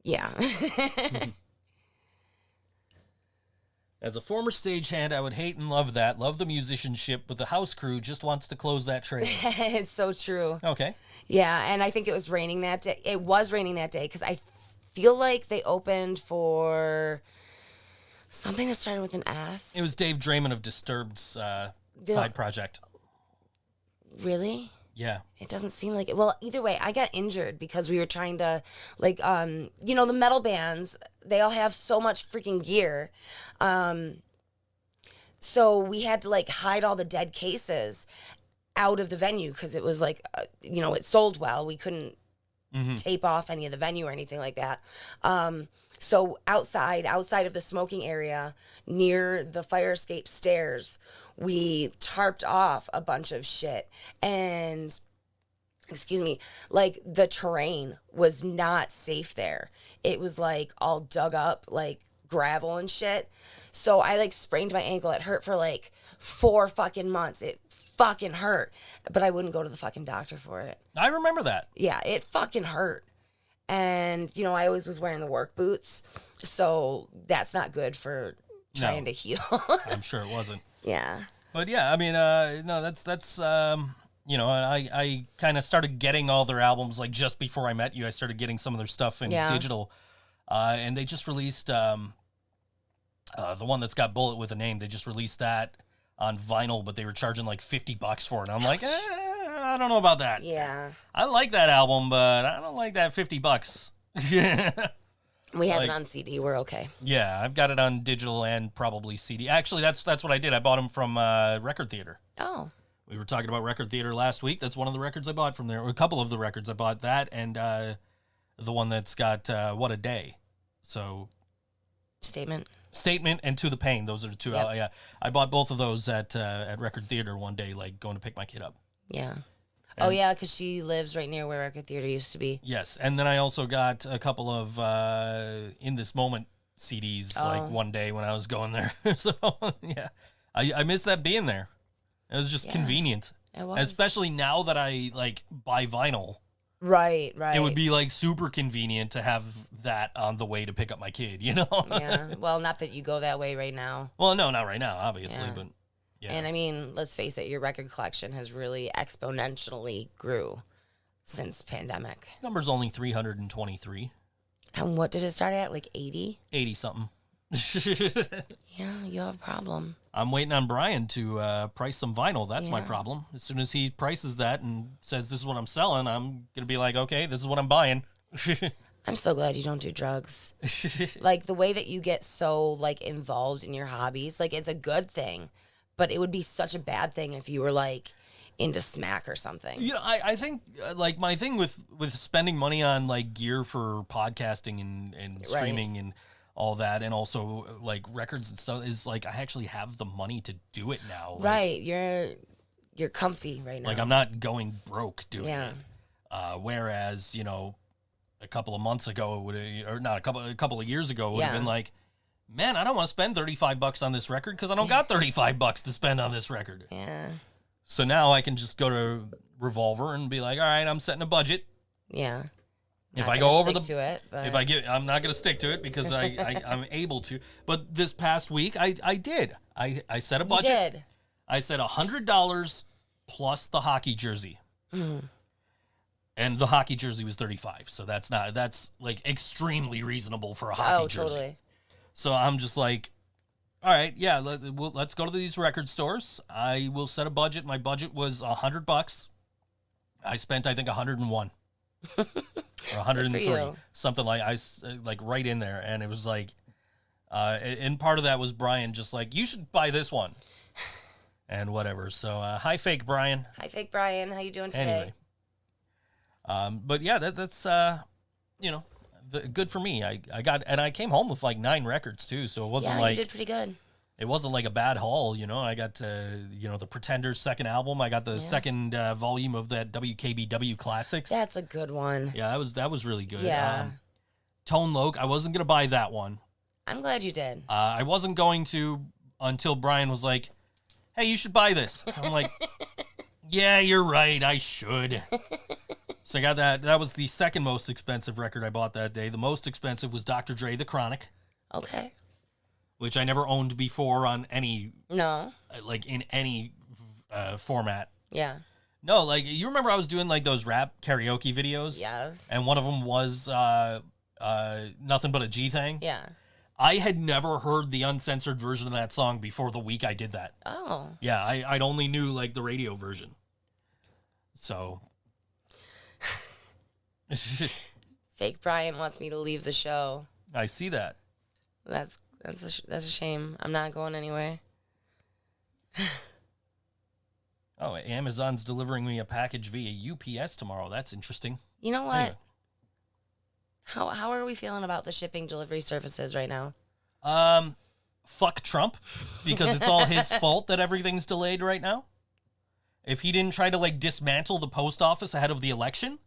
yeah. As a former stagehand, I would hate and love that. Love the musicianship, but the house crew just wants to close that trade. It's so true. Okay. Yeah, and I think it was raining that day. It was raining that day because I feel like they opened for something that started with an S. It was Dave Draymond of Disturbed's side project. Really? Yeah. It doesn't seem like it. Well, either way, I got injured because we were trying to, like, you know, the metal bands, they all have so much freaking gear. So we had to, like, hide all the dead cases out of the venue because it was, like, you know, it sold well. We couldn't tape off any of the venue or anything like that. So outside of the smoking area, near the fire escape stairs, we tarped off a bunch of shit. And, excuse me, like the terrain was not safe there. It was like all dug up, like gravel and shit. So I like sprained my ankle. It hurt for like 4 fucking months. It fucking hurt. But I wouldn't go to the fucking doctor for it. I remember that. Yeah, it fucking hurt. And, you know, I always was wearing the work boots. So that's not good for trying to heal. I'm sure it wasn't. Yeah. But yeah, I mean, no, that's you know, I kind of started getting all their albums like just before I met you. I started getting some of their stuff in digital, and they just released the one that's got Bullet with a Name. They just released that on vinyl, but they were charging like $50 for it. And I'm like, I don't know about that. Yeah. I like that album, but I don't like that $50. We have Like- it on CD. We're okay. Yeah, I've got it on digital and probably CD. Actually, that's what I did. I bought them from Record Theater. Oh. We were talking about Record Theater last week. That's one of the records I bought from there. Or a couple of the records I bought. That and the one that's got What a Day. So Statement and To the Pain. Those are the two. Yep. Yeah, I bought both of those at Record Theater one day, like going to pick my kid up. Yeah. And- yeah, because she lives right near where Record Theater used to be. Yes, and then I also got a couple of In This Moment CDs, like one day when I was going there. So yeah, I missed that being there. It was just convenient, It was. especially now that I like buy vinyl. Right. It would be like super convenient to have that on the way to pick up my kid, you know? Yeah. Well, not that you go that way right now. Well, no, not right now, obviously, Yeah. but yeah. And I mean, let's face it, your record collection has really exponentially grew since pandemic. Number's only 323, And what did it start at? Like 80? 80 something. Yeah, you have a problem. I'm waiting on Brian to price some vinyl. That's my Yeah. problem. As soon as he prices that and says this is what I'm selling, I'm going to be like, okay, this is what I'm buying. I'm so glad you don't do drugs. Like the way that you get so like involved in your hobbies, like it's a good thing, but it would be such a bad thing if you were like into smack or something. You know, I think like my thing with spending money on like gear for podcasting and streaming and all that, and also like records and stuff, is like I actually have the money to do it now. Like, Right, you're comfy right now. Like I'm not going broke doing Yeah. it. Whereas, you know, a couple of months ago, it would, or not a couple of years ago, it would have Yeah. been like, man, I don't want to spend $35 on this record because I don't got $35 to spend on this record. Yeah. So now I can just go to Revolver and be like, all right, I'm setting a budget. Yeah. If Not I gonna go over stick the, to it, but if I get, I'm not going to stick to it because I'm able to. But this past week, I did. I set a you budget. did. I said $100 plus the hockey jersey. Mm. And the hockey jersey was $35. So that's like extremely reasonable for a hockey jersey. Totally. So I'm just like, all right, yeah, let's go to these record stores. I will set a budget. My budget was $100. I spent, I think, 101 or 103, you. something like right in there. And it was like, and part of that was Brian just like, you should buy this one and whatever. So hi, fake Brian. Hi, fake Brian. How you doing today? Anyway, but yeah, that's you know, good for me. I came home with like 9 records too, so it wasn't Yeah, like you did pretty good. it wasn't like a bad haul. You know, I got you know, the Pretenders' second album. I got the second volume of that WKBW Classics. That's a good one. Yeah, that was really good. Yeah. Tone Loc. I wasn't gonna buy that one. I'm glad you did. I wasn't going to until Brian was like, "Hey, you should buy this." I'm like, "Yeah, you're right. I should." So I got that. That was the second most expensive record I bought that day. The most expensive was Dr. Dre, The Chronic, Okay. which I never owned before on any, No. like in any format. Yeah. No, like you remember I was doing like those rap karaoke videos? Yes. And one of them was Nothing But a G Thing. Yeah. I had never heard the uncensored version of that song before the week I did that. Oh. Yeah, I'd only knew like the radio version. So. Fake Brian wants me to leave the show. I see that. That's a shame. I'm not going anywhere. Oh, Amazon's delivering me a package via UPS tomorrow. That's interesting. You know what? Anyway. How are we feeling about the shipping delivery services right now? Fuck Trump, because it's all his fault that everything's delayed right now. If he didn't try to like dismantle the post office ahead of the election,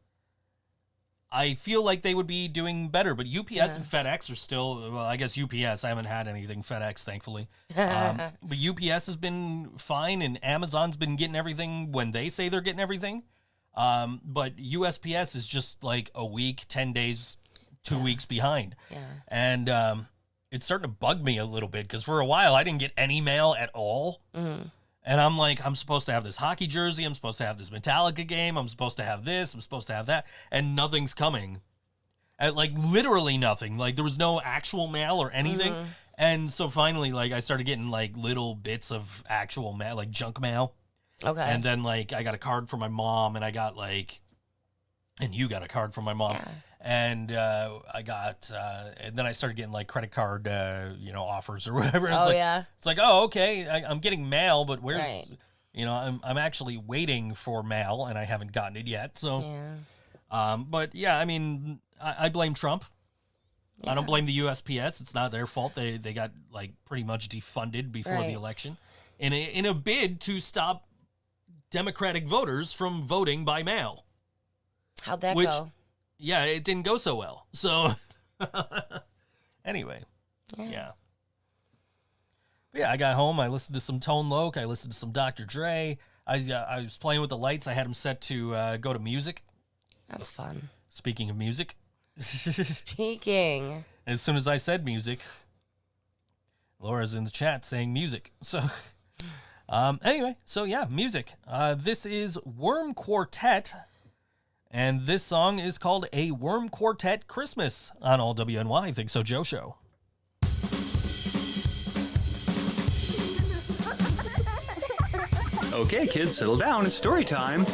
I feel like they would be doing better. But UPS and FedEx are still, well, I guess UPS, I haven't had anything FedEx, thankfully. But UPS has been fine, and Amazon's been getting everything when they say they're getting everything. But USPS is just like a week, 10 days, 2 weeks behind. Yeah. And it's starting to bug me a little bit because for a while I didn't get any mail at all. Mm-hmm. And I'm like, I'm supposed to have this hockey jersey. I'm supposed to have this Metallica game. I'm supposed to have this. I'm supposed to have that. And nothing's coming. And, like, literally nothing. Like, there was no actual mail or anything. Mm-hmm. And so finally, like, I started getting, like, little bits of actual mail, like junk mail. Okay. And then, like, I got a card from my mom, and I got, like, and you got a card from my mom. Yeah. And I got, and then I started getting like credit card, offers or whatever. It's it's like, oh, okay, I'm getting mail, but where's, I'm actually waiting for mail, and I haven't gotten it yet. So, but yeah, I mean, I blame Trump. Yeah. I don't blame the USPS. It's not their fault. They got like pretty much defunded before the election, in a bid to stop Democratic voters from voting by mail. How'd that go? Yeah, it didn't go so well. So, anyway, yeah. But yeah, I got home. I listened to some Tone Loc. I listened to some Dr. Dre. I was playing with the lights. I had them set to go to music. That's fun. Speaking of music. Speaking. As soon as I said music, Laura's in the chat saying music. So, anyway, so yeah, music. This is Worm Quartet. And this song is called A Worm Quartet Christmas on All WNY Think So Joe Show. Okay, kids, settle down. It's story time.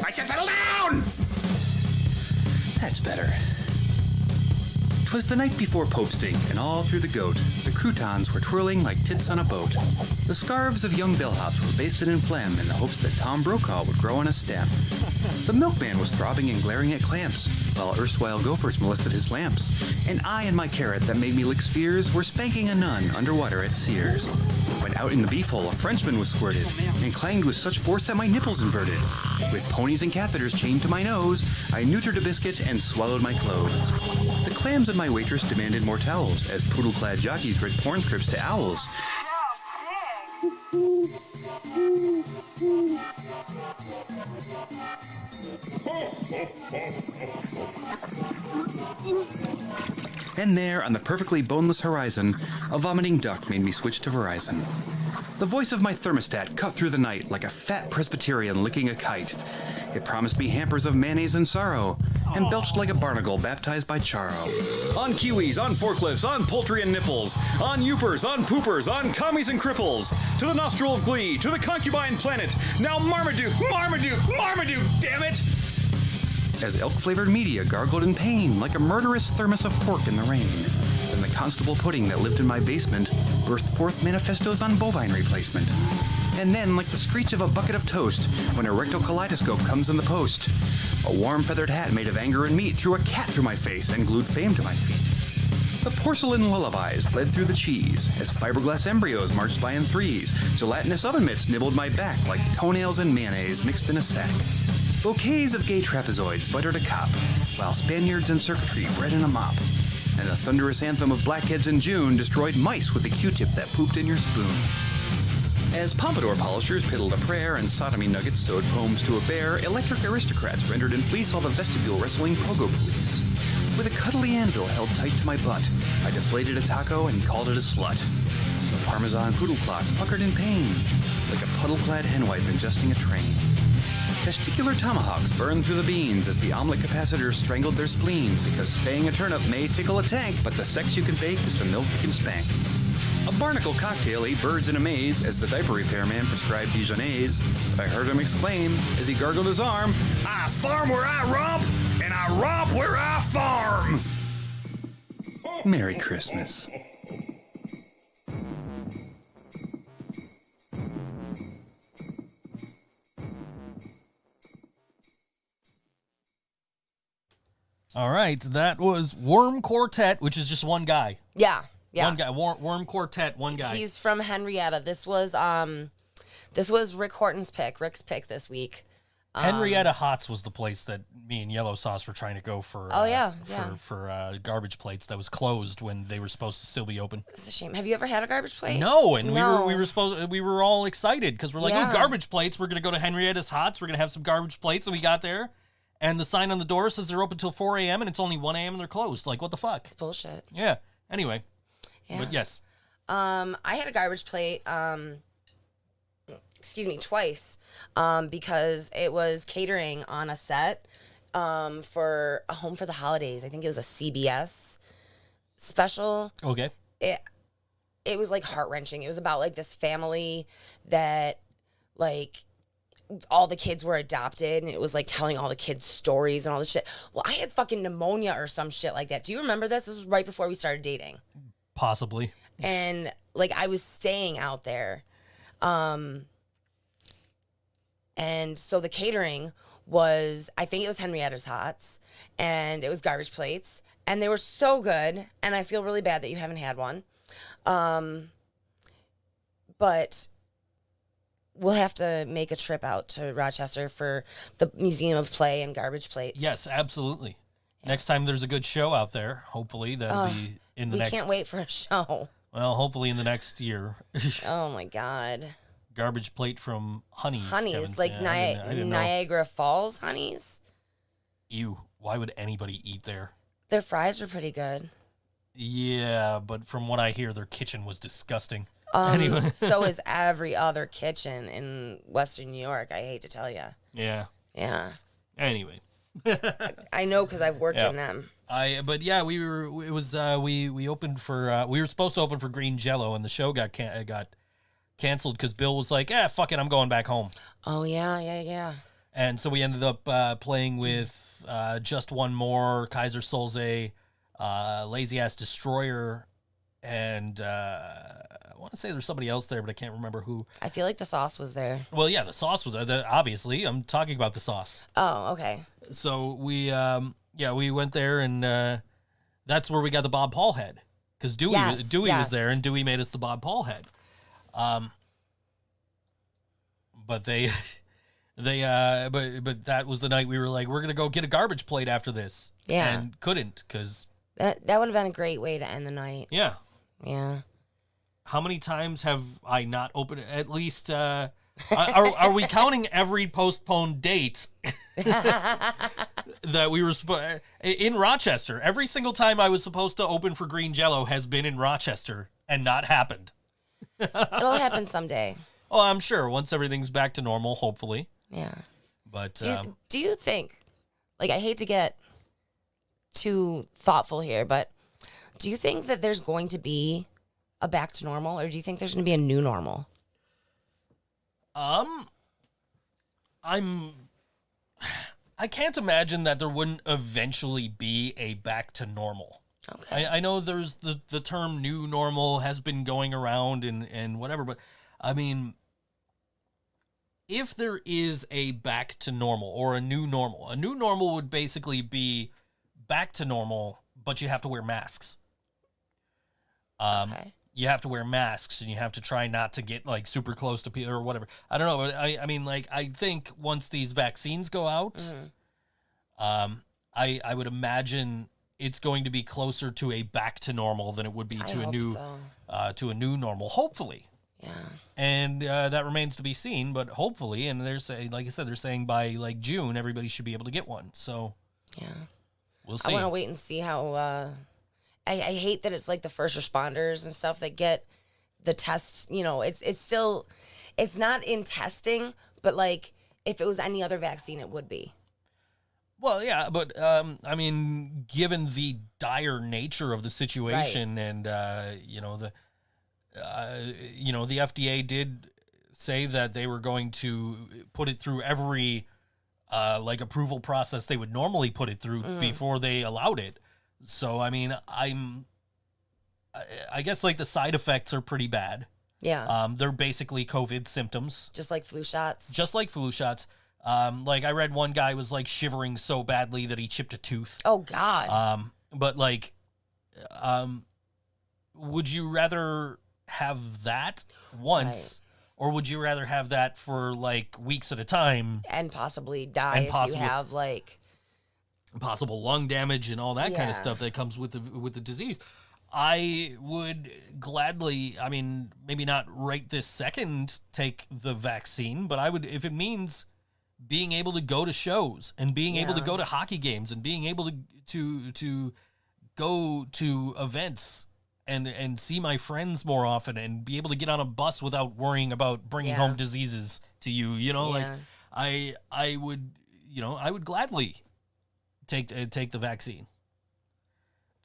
I said settle down! That's better. 'Twas the night before Popesting, and all through the goat, the croutons were twirling like tits on a boat. The scarves of young bellhops were basted in phlegm in the hopes that Tom Brokaw would grow on a stem. The milkman was throbbing and glaring at clamps, while erstwhile gophers molested his lamps. And I and my carrot that made me lick spheres were spanking a nun underwater at Sears. When out in the beef hole a Frenchman was squirted, and clanged with such force that my nipples inverted. With ponies and catheters chained to my nose, I neutered a biscuit and swallowed my clothes. The clams and my waitress demanded more towels, as poodle-clad jockeys read porn scripts to owls. And there, on the perfectly boneless horizon, a vomiting duck made me switch to Verizon. The voice of my thermostat cut through the night like a fat Presbyterian licking a kite. It promised me hampers of mayonnaise and sorrow, and belched like a barnacle baptized by Charo. On kiwis, on forklifts, on poultry and nipples, on youpers, on poopers, on commies and cripples, to the nostril of glee, to the concubine planet, now Marmaduke, Marmaduke, Marmaduke, damn it! As elk-flavored media gargled in pain like a murderous thermos of pork in the rain. Then the constable pudding that lived in my basement burst forth manifestos on bovine replacement. And then, like the screech of a bucket of toast, when a rectal kaleidoscope comes in the post, a warm feathered hat made of anger and meat threw a cat through my face and glued fame to my feet. The porcelain lullabies bled through the cheese as fiberglass embryos marched by in threes. Gelatinous oven mitts nibbled my back like toenails and mayonnaise mixed in a sack. Bouquets of gay trapezoids buttered a cop, while Spaniards and circuitry bred in a mop. And the thunderous anthem of blackheads in June destroyed mice with a Q-tip that pooped in your spoon. As pompadour polishers piddled a prayer and sodomy nuggets sewed poems to a bear, electric aristocrats rendered in fleece all the vestibule wrestling pogo police. With a cuddly anvil held tight to my butt, I deflated a taco and called it a slut. The Parmesan poodle clock puckered in pain, like a puddle-clad henwife ingesting a train. Testicular tomahawks burned through the beans as the omelet capacitors strangled their spleens, because spaying a turnip may tickle a tank, but the sex you can bake is the milk you can spank. A barnacle cocktail ate birds in a maze as the diaper repairman prescribed Dijonnaise. But I heard him exclaim as he gargled his arm, "I farm where I romp, and I romp where I farm!" Merry Christmas. All right, that was Worm Quartet, which is just one guy. Yeah. One guy. Worm Quartet, one guy. He's from Henrietta. This was Rick Horton's pick, Rick's pick this week. Henrietta Hots was the place that me and Yellow Sauce were trying to go for. For garbage plates that was closed when they were supposed to still be open. It's a shame. Have you ever had a garbage plate? No, and we were all excited because we're like, Yeah. oh, garbage plates. We're gonna go to Henrietta's Hots. We're gonna have some garbage plates, and we got there, and the sign on the door says they're open till 4 a.m. and it's only 1 a.m. and they're closed. Like, what the fuck? It's bullshit. Yeah. Anyway. Yeah. But yes. I had a garbage plate. Twice. Because it was catering on a set. For a Home for the Holidays. I think it was a CBS special. Okay. It was like heart-wrenching. It was about like this family that like all the kids were adopted, and it was like telling all the kids stories and all this shit. Well, I had fucking pneumonia or some shit like that. Do you remember this? This was right before we started dating. Possibly. And like I was staying out there. And so the catering was, I think it was Henrietta's Hots, and it was garbage plates, and they were so good, and I feel really bad that you haven't had one. But we'll have to make a trip out to Rochester for the Museum of Play and garbage plates. Yes, absolutely. Yes. Next time there's a good show out there, hopefully that'll be in the We next... can't wait for a show. Well, hopefully in the next year. Oh my God. Garbage plate from Honey's. Honeys, Kevin's like saying. I didn't know. Niagara Falls honeys. Ew. Why would anybody eat there? Their fries are pretty good. Yeah, but from what I hear, their kitchen was disgusting. Anyway. So is every other kitchen in Western New York. I hate to tell you. Yeah. Yeah. Anyway. I know because I've worked Yeah. in them. But yeah, we opened for, we were supposed to open for Green Jello, and the show got canceled because Bill was like, fuck it, I'm going back home. Oh, yeah. And so we ended up playing with Just One More, Kaiser Soze, Lazy Ass Destroyer, and I want to say there's somebody else there, but I can't remember who. I feel like the sauce was there. Well, yeah, the sauce was there. Obviously, I'm talking about the sauce. Oh, okay. So we went there, and that's where we got the Bob Paul head, because Dewey was there, and Dewey made us the Bob Paul head. But but that was the night we were like, we're gonna go get a garbage plate after this, and couldn't because that would have been a great way to end the night. Yeah. How many times have I not opened? At least are we counting every postponed date that we were in Rochester? Every single time I was supposed to open for Green Jello has been in Rochester and not happened. It'll happen someday. Oh, I'm sure once everything's back to normal, hopefully. Yeah. But do you think, like, I hate to get too thoughtful here, but do you think that there's going to be a back to normal, or do you think there's going to be a new normal? I can't imagine that there wouldn't eventually be a back to normal. Okay. I know there's the term new normal has been going around and whatever, but I mean, if there is a back to normal or a new normal would basically be back to normal, but you have to wear masks. Okay. You have to wear masks and you have to try not to get like super close to people or whatever. I don't know, but I mean, like, I think once these vaccines go out, I would imagine it's going to be closer to a back to normal than it would be to a new normal, hopefully. Yeah. And that remains to be seen, but hopefully, and they're saying, like I said, they're saying by like June, everybody should be able to get one. So yeah, we'll see. I want to wait and see how. I hate that it's like the first responders and stuff that get the tests. You know, it's still, it's not in testing, but like if it was any other vaccine, it would be. Well, yeah, but I mean, given the dire nature of the situation, and the FDA did say that they were going to put it through every like approval process they would normally put it through before they allowed it. So I mean, I guess like the side effects are pretty bad. Yeah. They're basically COVID symptoms, just like flu shots. Like I read one guy was like shivering so badly that he chipped a tooth. Oh God. But like, would you rather have that once, or would you rather have that for like weeks at a time and possibly die if you have like possible lung damage and all that kind of stuff that comes with the disease? I would gladly, I mean, maybe not right this second take the vaccine, but I would, if it means being able to go to shows and being able to go to hockey games and being able to go to events and see my friends more often and be able to get on a bus without worrying about bringing home diseases to you, like I would gladly take the vaccine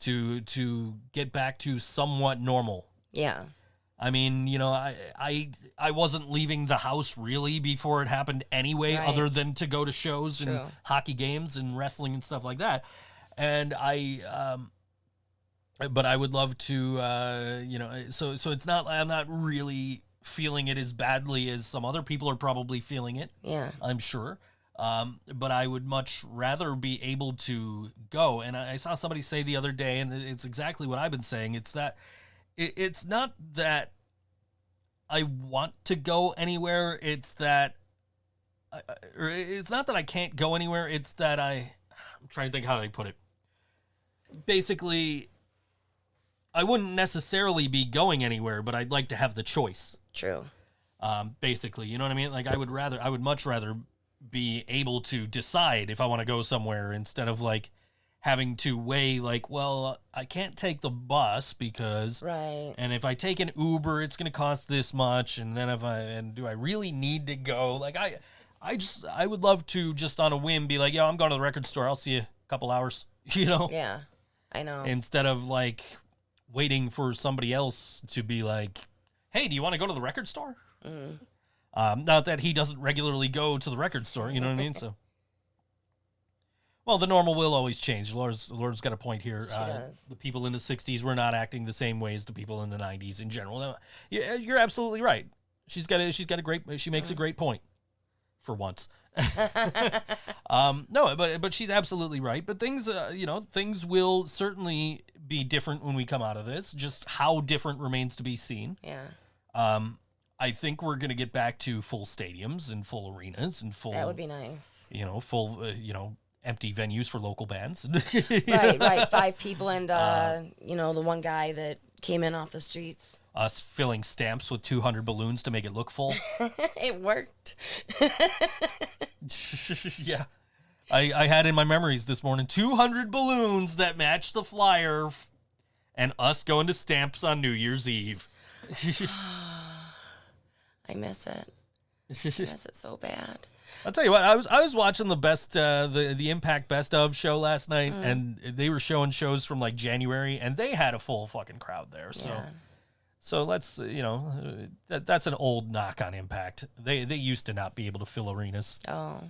to get back to somewhat normal. Yeah. I mean, you know, I wasn't leaving the house really before it happened anyway, Right. other than to go to shows True. and hockey games and wrestling and stuff like that. And but I would love to, you know, so it's not, I'm not really feeling it as badly as some other people are probably feeling it. Yeah. I'm sure. But I would much rather be able to go. And I saw somebody say the other day, and it's exactly what I've been saying. It's that it's not that I want to go anywhere. It's that, or it's not that I can't go anywhere. It's that I'm trying to think how they put it. Basically, I wouldn't necessarily be going anywhere, but I'd like to have the choice. True. Basically, you know what I mean? Like I would much rather be able to decide if I want to go somewhere instead of like having to weigh like, well, I can't take the bus because, Right. and if I take an Uber, it's going to cost this much. And then do I really need to go? Like I would love to just on a whim be like, yo, I'm going to the record store. I'll see you a couple hours, you know? Yeah. I know. Instead of like waiting for somebody else to be like, hey, do you want to go to the record store? Not that he doesn't regularly go to the record store, you know what I mean? So, well, the normal will always change. Laura's got a point here. She does. The people in the 60s were not acting the same way as the people in the 90s in general. You're absolutely right. She makes a great point for once. No, but she's absolutely right. But things, things will certainly be different when we come out of this. Just how different remains to be seen. Yeah. I think we're going to get back to full stadiums and full arenas and full. That would be nice. Full, empty venues for local bands. Right. 5 people and, the one guy that came in off the streets. Us filling stamps with 200 balloons to make it look full. It worked. Yeah. I had in my memories this morning 200 balloons that matched the flyer and us going to stamps on New Year's Eve. I miss it. I miss it so bad. I'll tell you what, I was watching the best the Impact Best of show last night, and they were showing shows from like January, and they had a full fucking crowd there. So, Yeah. so let's that's an old knock on Impact. They used to not be able to fill arenas. Oh.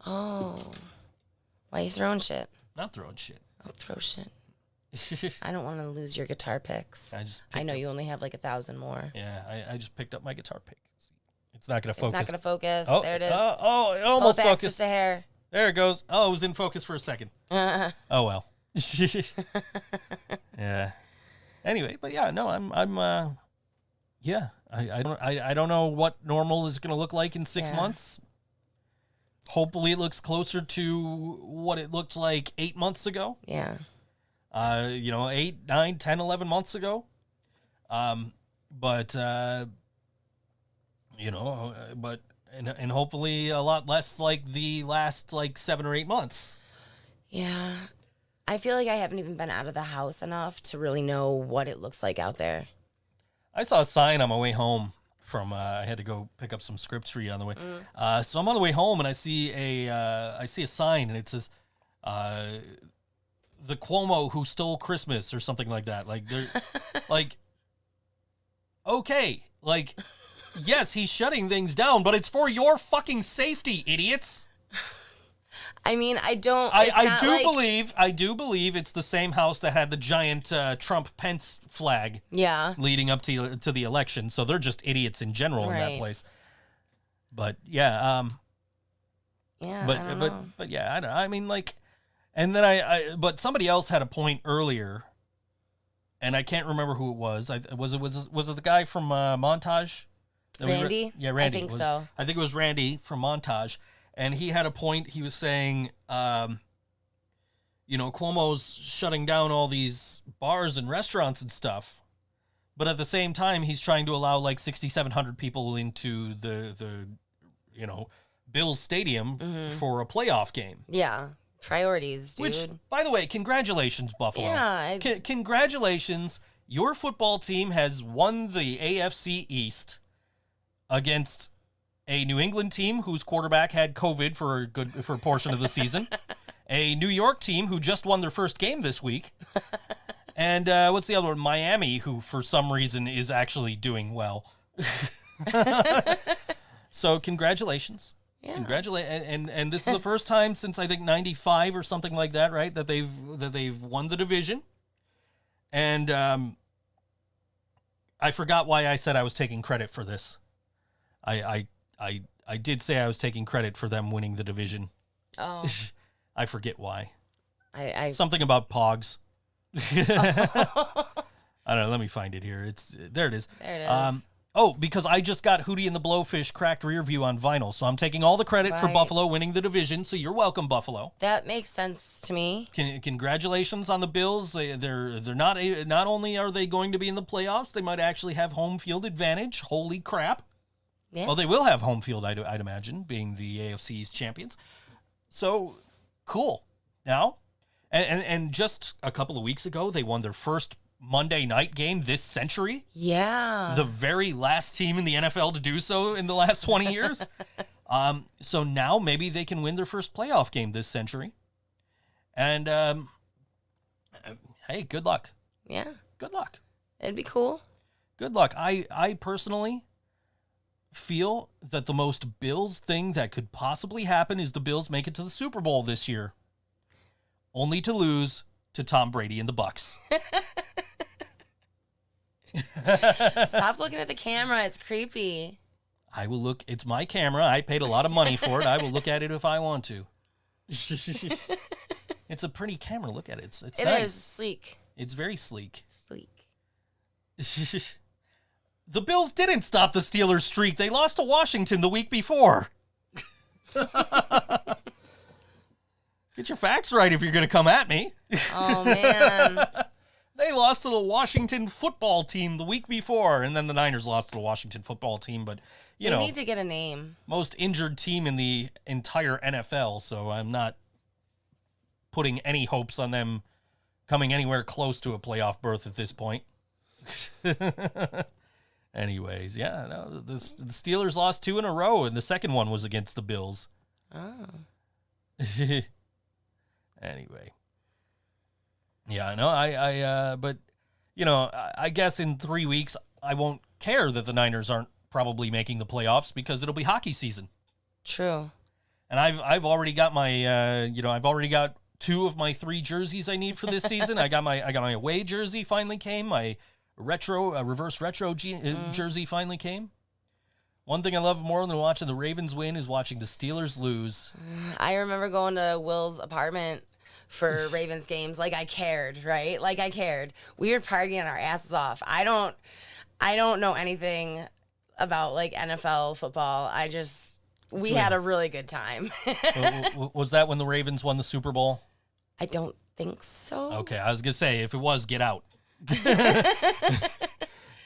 Oh. Why you throwing shit? Not throwing shit. I'll throw shit. I don't want to lose your guitar picks. I know you only have like 1,000 more. Yeah, I just picked up my guitar pick. It's not going to It's focus. not going to focus. Oh, There it is. it Pull almost it back focused. just a hair. There it goes. Oh, it was in focus for a second. Oh well. Yeah. Anyway, but yeah, no, I'm yeah. I don't know what normal is going to look like in 6 Yeah. months. Hopefully it looks closer to what it looked like 8 months ago. Yeah. 8, 9, 10, 11 months ago. But and hopefully a lot less like the last like 7 or 8 months. Yeah. I feel like I haven't even been out of the house enough to really know what it looks like out there. I saw a sign on my way home from I had to go pick up some scripts for you on the way. So I'm on the way home and I see a sign and it says the Cuomo who stole Christmas or something like that. Like they're like okay, like yes, he's shutting things down, but it's for your fucking safety, idiots. I mean, I don't. I do believe it's the same house that had the giant Trump Pence flag. Yeah. Leading up to the election, so they're just idiots in general in that Right. place. But yeah, Yeah. but I don't but know. but yeah, I mean like, and then but somebody else had a point earlier, and I can't remember who it was. Was it the guy from Montage? Randy? Yeah, Randy. I think so. I think it was Randy from Montage. And he had a point. He was saying, Cuomo's shutting down all these bars and restaurants and stuff. But at the same time, he's trying to allow like 6,700 people into the Bills Stadium for a playoff game. Yeah. Priorities, dude. Which, by the way, congratulations, Buffalo. Yeah. Congratulations. Your football team has won the AFC East against a New England team whose quarterback had COVID for a portion of the season, a New York team who just won their first game this week, And what's the other one? Miami, who for some reason is actually doing well. So congratulations. Yeah. And this is the first time since I think 95 or something like that, right? That they've won the division. And I forgot why I said I was taking credit for this. I did say I was taking credit for them winning the division. Oh. I forget why. I Something about Pogs. I don't know. Let me find it here. There it is. There it is. Because I just got Hootie and the Blowfish cracked rear view on vinyl, so I'm taking all the credit for Right. Buffalo winning the division. So you're welcome, Buffalo. That makes sense to me. Congratulations on the Bills. They're not only are they going to be in the playoffs, they might actually have home field advantage. Holy crap! Yeah. Well, they will have home field, I'd imagine, being the AFC's champions. So cool. Now, and just a couple of weeks ago, they won their first Monday night game this century. Yeah. The very last team in the NFL to do so in the last 20 years. So now maybe they can win their first playoff game this century. And hey, good luck. Yeah. Good luck. It'd be cool. Good luck. I personally feel that the most Bills thing that could possibly happen is the Bills make it to the Super Bowl this year, only to lose to Tom Brady and the Bucks. Stop looking at the camera. It's creepy. I will look. It's my camera. I paid a lot of money for it. I will look at it if I want to. It's a pretty camera. Look at it. It's It nice. is sleek. It's very sleek. Sleek. The Bills didn't stop the Steelers' streak. They lost to Washington the week before. Get your facts right if you're going to come at me. Oh, man. They lost to the Washington football team the week before, and then the Niners lost to the Washington football team. But, you They know, need to get a name. most injured team in the entire NFL, so I'm not putting any hopes on them coming anywhere close to a playoff berth at this point. Anyways, yeah, no, the Steelers lost 2 in a row, and the second one was against the Bills. Oh. Anyway. Yeah, no, but, you know, I guess in 3 weeks, I won't care that the Niners aren't probably making the playoffs because it'll be hockey season. True. And I've already got my, I've already got 2 of my 3 jerseys I need for this season. I got my away jersey finally came. My reverse retro jersey finally came. One thing I love more than watching the Ravens win is watching the Steelers lose. I remember going to Will's apartment for Ravens games. Like, I cared, right? Like, I cared. We were partying our asses off. I don't know anything about, like, NFL football. We had a really good time. Was that when the Ravens won the Super Bowl? I don't think so. Okay, I was going to say, if it was, get out.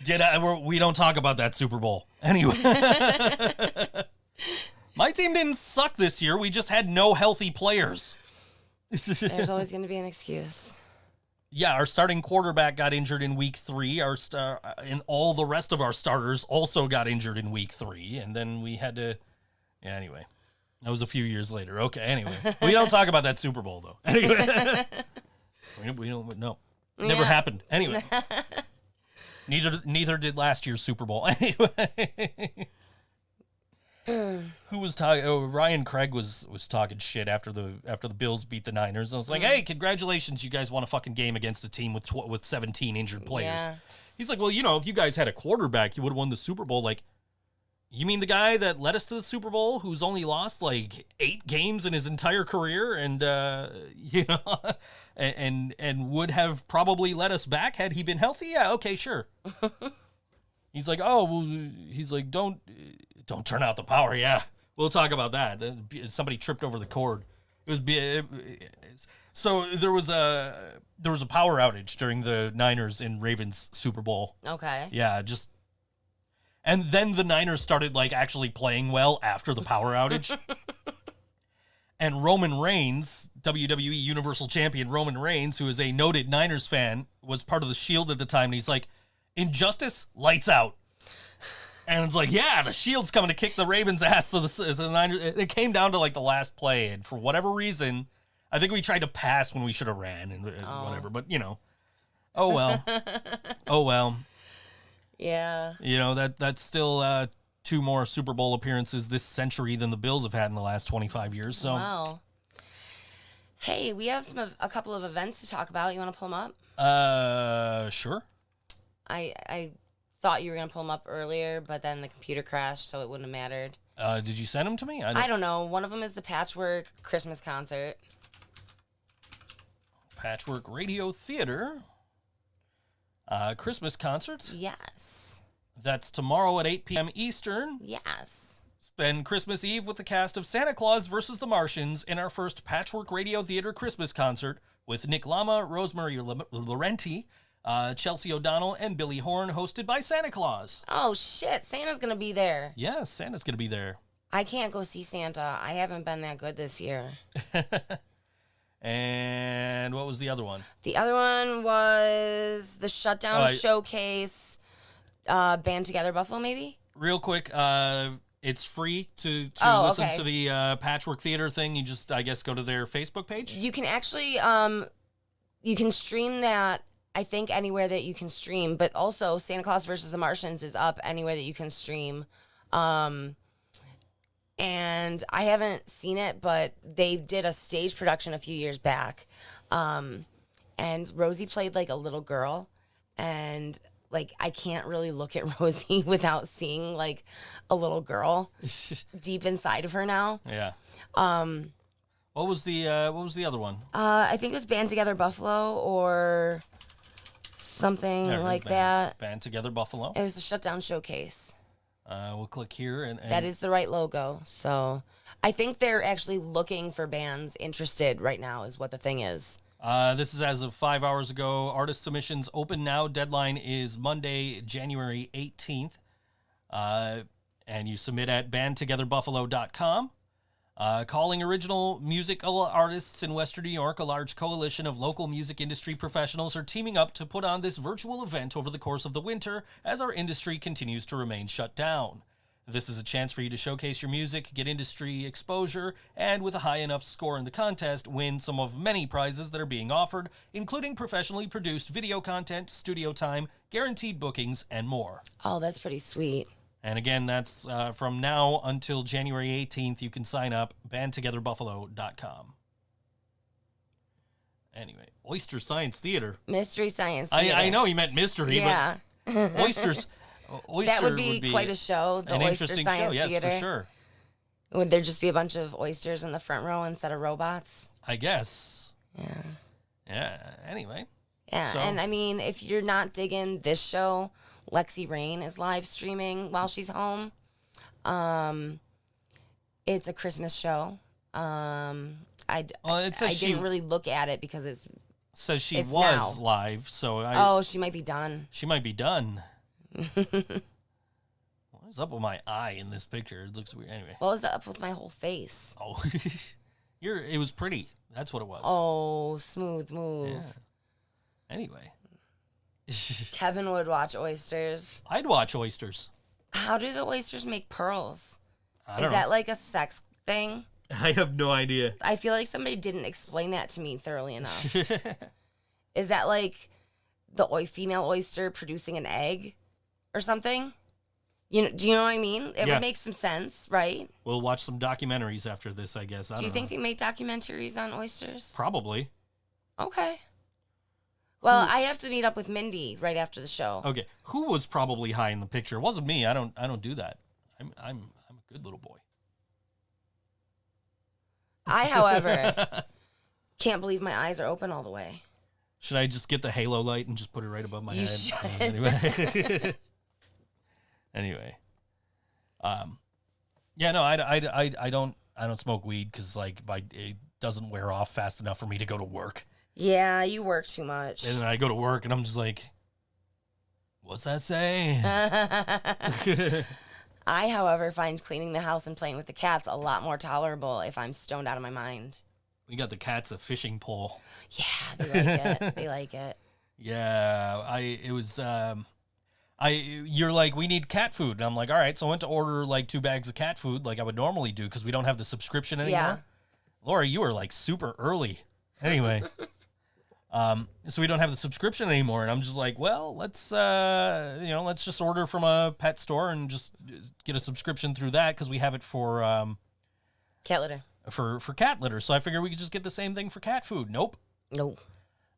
Get out. We don't talk about that Super Bowl. Anyway. My team didn't suck this year. We just had no healthy players. There's always going to be an excuse. Yeah, our starting quarterback got injured in week 3. And all the rest of our starters also got injured in week 3. And then we had to... Yeah, anyway. That was a few years later. Okay, anyway. We don't talk about that Super Bowl, though. Anyway. we don't... No. Never happened. Anyway. Neither did last year's Super Bowl. Anyway. Who was talking? Oh, Ryan Craig was talking shit after the Bills beat the Niners. I was like, hey, congratulations, you guys won a fucking game against a team with 17 injured players. Yeah. He's like, well, you know, if you guys had a quarterback, you would have won the Super Bowl. Like, you mean the guy that led us to the Super Bowl, who's only lost like 8 games in his entire career, and you know, and would have probably led us back had he been healthy? Yeah, okay, sure. He's like, oh, well, he's like, don't turn out the power. Yeah, we'll talk about that. Somebody tripped over the cord. So there was a power outage during the Niners and Ravens Super Bowl. Okay. Yeah, and then the Niners started like actually playing well after the power outage. And Roman Reigns, WWE Universal Champion Roman Reigns, who is a noted Niners fan, was part of the Shield at the time, and he's like, Injustice, lights out. And it's like, yeah, the Shield's coming to kick the Ravens' ass. So the Niners, it came down to like the last play, and for whatever reason, I think we tried to pass when we should have ran and whatever. But you know, Oh well. Oh well. Yeah. You know, that's still 2 more Super Bowl appearances this century than the Bills have had in the last 25 years. So Wow. Hey, we have a couple of events to talk about. You want to pull them up? Sure. I thought you were going to pull them up earlier, but then the computer crashed, so it wouldn't have mattered. Did you send them to me? I don't know. One of them is the Patchwork Christmas concert. Patchwork Radio Theater. Christmas concert. Yes. That's tomorrow at 8 p.m. Eastern. Yes. Spend Christmas Eve with the cast of Santa Claus vs. the Martians in our first Patchwork Radio Theater Christmas concert with Nick Lama, Rosemary Laurenti, Chelsea O'Donnell, and Billy Horn, hosted by Santa Claus. Oh, shit. Santa's going to be there. Yes, Santa's going to be there. I can't go see Santa. I haven't been that good this year. And what was the other one? The other one was the Shutdown Showcase, Band Together Buffalo, maybe? Real quick, it's free to listen to the Patchwork Theater thing. You just, I guess, go to their Facebook page. You can actually, you can stream that, I think, anywhere that you can stream. But also, Santa Claus versus the Martians is up anywhere that you can stream. And I haven't seen it, but they did a stage production a few years back. And Rosie played like a little girl. And like, I can't really look at Rosie without seeing like a little girl deep inside of her now. Yeah. What was the other one? I think it was Band Together Buffalo or something like that. Band Together Buffalo. It was the Shutdown Showcase. We'll click here and that is the right logo. So I think they're actually looking for bands interested right now is what the thing is. This is as of 5 hours ago. Artist submissions open now. Deadline is Monday, January 18th. And you submit at bandtogetherbuffalo.com. Calling original musical artists in Western New York, a large coalition of local music industry professionals are teaming up to put on this virtual event over the course of the winter as our industry continues to remain shut down. This is a chance for you to showcase your music, get industry exposure, and with a high enough score in the contest, win some of many prizes that are being offered, including professionally produced video content, studio time, guaranteed bookings, and more. Oh, that's pretty sweet. And again, that's from now until January 18th. You can sign up, bandtogetherbuffalo.com. Anyway, Oyster Science Theater. Mystery Science Theater. I know you meant mystery, yeah. but Oyster that would be quite a show, the an Oyster interesting Science show, Theater. Yes, for sure. Would there just be a bunch of oysters in the front row instead of robots? I guess. Yeah. Yeah, anyway. Yeah, so. And I mean, if you're not digging this show, Lexi Rain is live streaming while she's home. It's a Christmas show. I didn't really look at it because it says she was now. live, so she might be done. She might be done. What is up with my eye in this picture? It looks weird. Anyway. What was up with my whole face? Oh, it was pretty. That's what it was. Oh, smooth move. Yeah. Anyway. Kevin would watch oysters. I'd watch oysters. How do the oysters make pearls? I don't know. Is that like a sex thing? I have no idea. I feel like somebody didn't explain that to me thoroughly enough. Is that like the female oyster producing an egg or something? Do you know what I mean? It would make some sense, right? We'll watch some documentaries after this, I guess. Do you think they make documentaries on oysters? Probably. Okay. Well, I have to meet up with Mindy right after the show. Okay. Who was probably high in the picture? It wasn't me. I don't do that. I'm a good little boy. I, however, can't believe my eyes are open all the way. Should I just get the halo light and just put it right above my head? You should. Anyway. Yeah, no, I don't smoke weed because it doesn't wear off fast enough for me to go to work. Yeah, you work too much. And then I go to work and I'm just like, what's that say? I, however, find cleaning the house and playing with the cats a lot more tolerable if I'm stoned out of my mind. We got the cats a fishing pole. Yeah, they like it. They like it. Yeah, you're like, we need cat food. And I'm like, all right. So I went to order like 2 bags of cat food like I would normally do because we don't have the subscription anymore. Yeah. Laura, you were like super early. Anyway. So we don't have the subscription anymore. And I'm just like, well, let's just order from a pet store and just get a subscription through that because we have it for Cat litter. For cat litter. So I figured we could just get the same thing for cat food. Nope.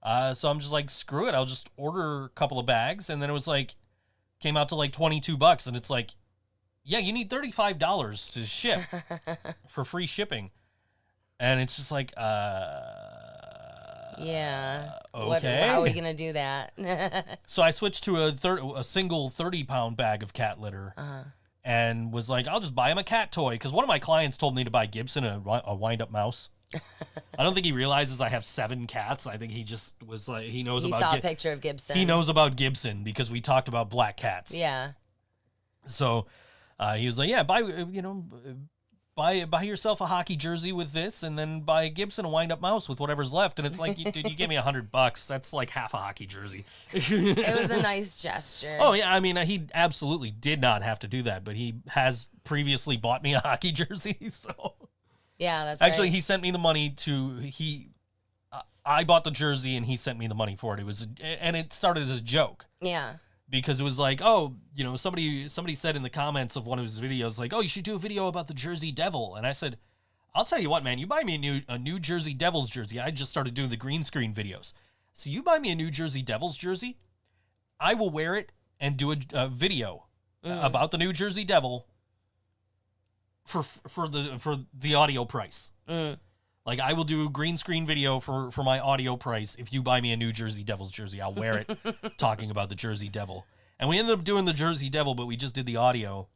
So I'm just like, screw it. I'll just order a couple of bags. And then it was like, came out to like $22. And it's like, yeah, you need $35 to ship for free shipping. And it's just like, yeah. Okay. How are we going to do that? So I switched to a single 30-pound bag of cat litter. And was like, I'll just buy him a cat toy. Because one of my clients told me to buy Gibson a wind-up mouse. I don't think he realizes I have 7 cats. I think he just was like, he knows about... He saw a picture of Gibson. He knows about Gibson because we talked about black cats. Yeah. So he was like, yeah, buy yourself a hockey jersey with this, and then buy Gibson a wind-up mouse with whatever's left. And it's like, dude, you gave me $100. That's like half a hockey jersey. It was a nice gesture. Oh, yeah. I mean, he absolutely did not have to do that, but he has previously bought me a hockey jersey, so... Yeah, that's Actually, right. he sent me the money I bought the jersey and he sent me the money for it. And it started as a joke. Yeah. Because it was like, oh, somebody said in the comments of one of his videos, like, oh, you should do a video about the Jersey Devil. And I said, I'll tell you what, man, you buy me a New Jersey Devils jersey. I just started doing the green screen videos. So you buy me a New Jersey Devils jersey, I will wear it and do a video about the New Jersey Devil for the audio price. Like, I will do a green screen video for my audio price. If you buy me a New Jersey Devils jersey, I'll wear it talking about the Jersey Devil. And we ended up doing the Jersey Devil, but we just did the audio.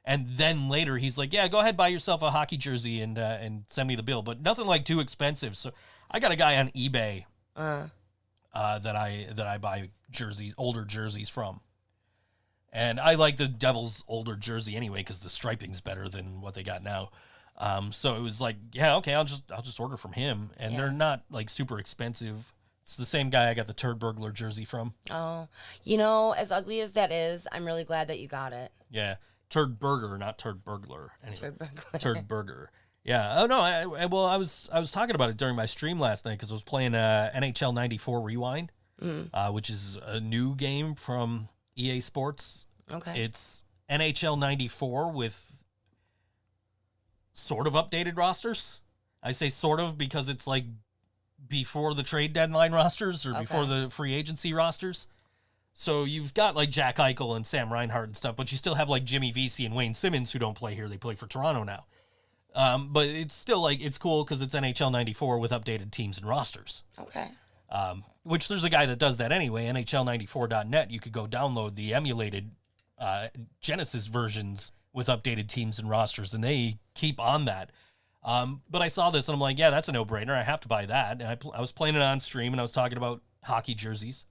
And then later he's like, yeah, go ahead, buy yourself a hockey jersey and send me the bill, but nothing like too expensive. So I got a guy on eBay that I buy older jerseys from. And I like the Devils' older jersey anyway because the striping's better than what they got now. So it was like, yeah, okay, I'll just order from him, and they're not like super expensive. It's the same guy I got the Turd Burglar jersey from. Oh, as ugly as that is, I'm really glad that you got it. Yeah, Turd Burger, not Turd Burglar. Anyway, Turd Burglar. Turd Burger. Yeah. Oh no. I was talking about it during my stream last night because I was playing NHL '94 Rewind, which is a new game from EA Sports. Okay. It's NHL 94 with sort of updated rosters. I say sort of because it's like before the trade deadline rosters or before the free agency rosters. So you've got like Jack Eichel and Sam Reinhart and stuff, but you still have like Jimmy Vesey and Wayne Simmons who don't play here. They play for Toronto now. But it's still like, it's cool because it's NHL 94 with updated teams and rosters. Okay. Which there's a guy that does that anyway, NHL94.net. You could go download the emulated Genesis versions with updated teams and rosters, and they keep on that. But I saw this, and I'm like, yeah, that's a no-brainer. I have to buy that. And I was playing it on stream, and I was talking about hockey jerseys.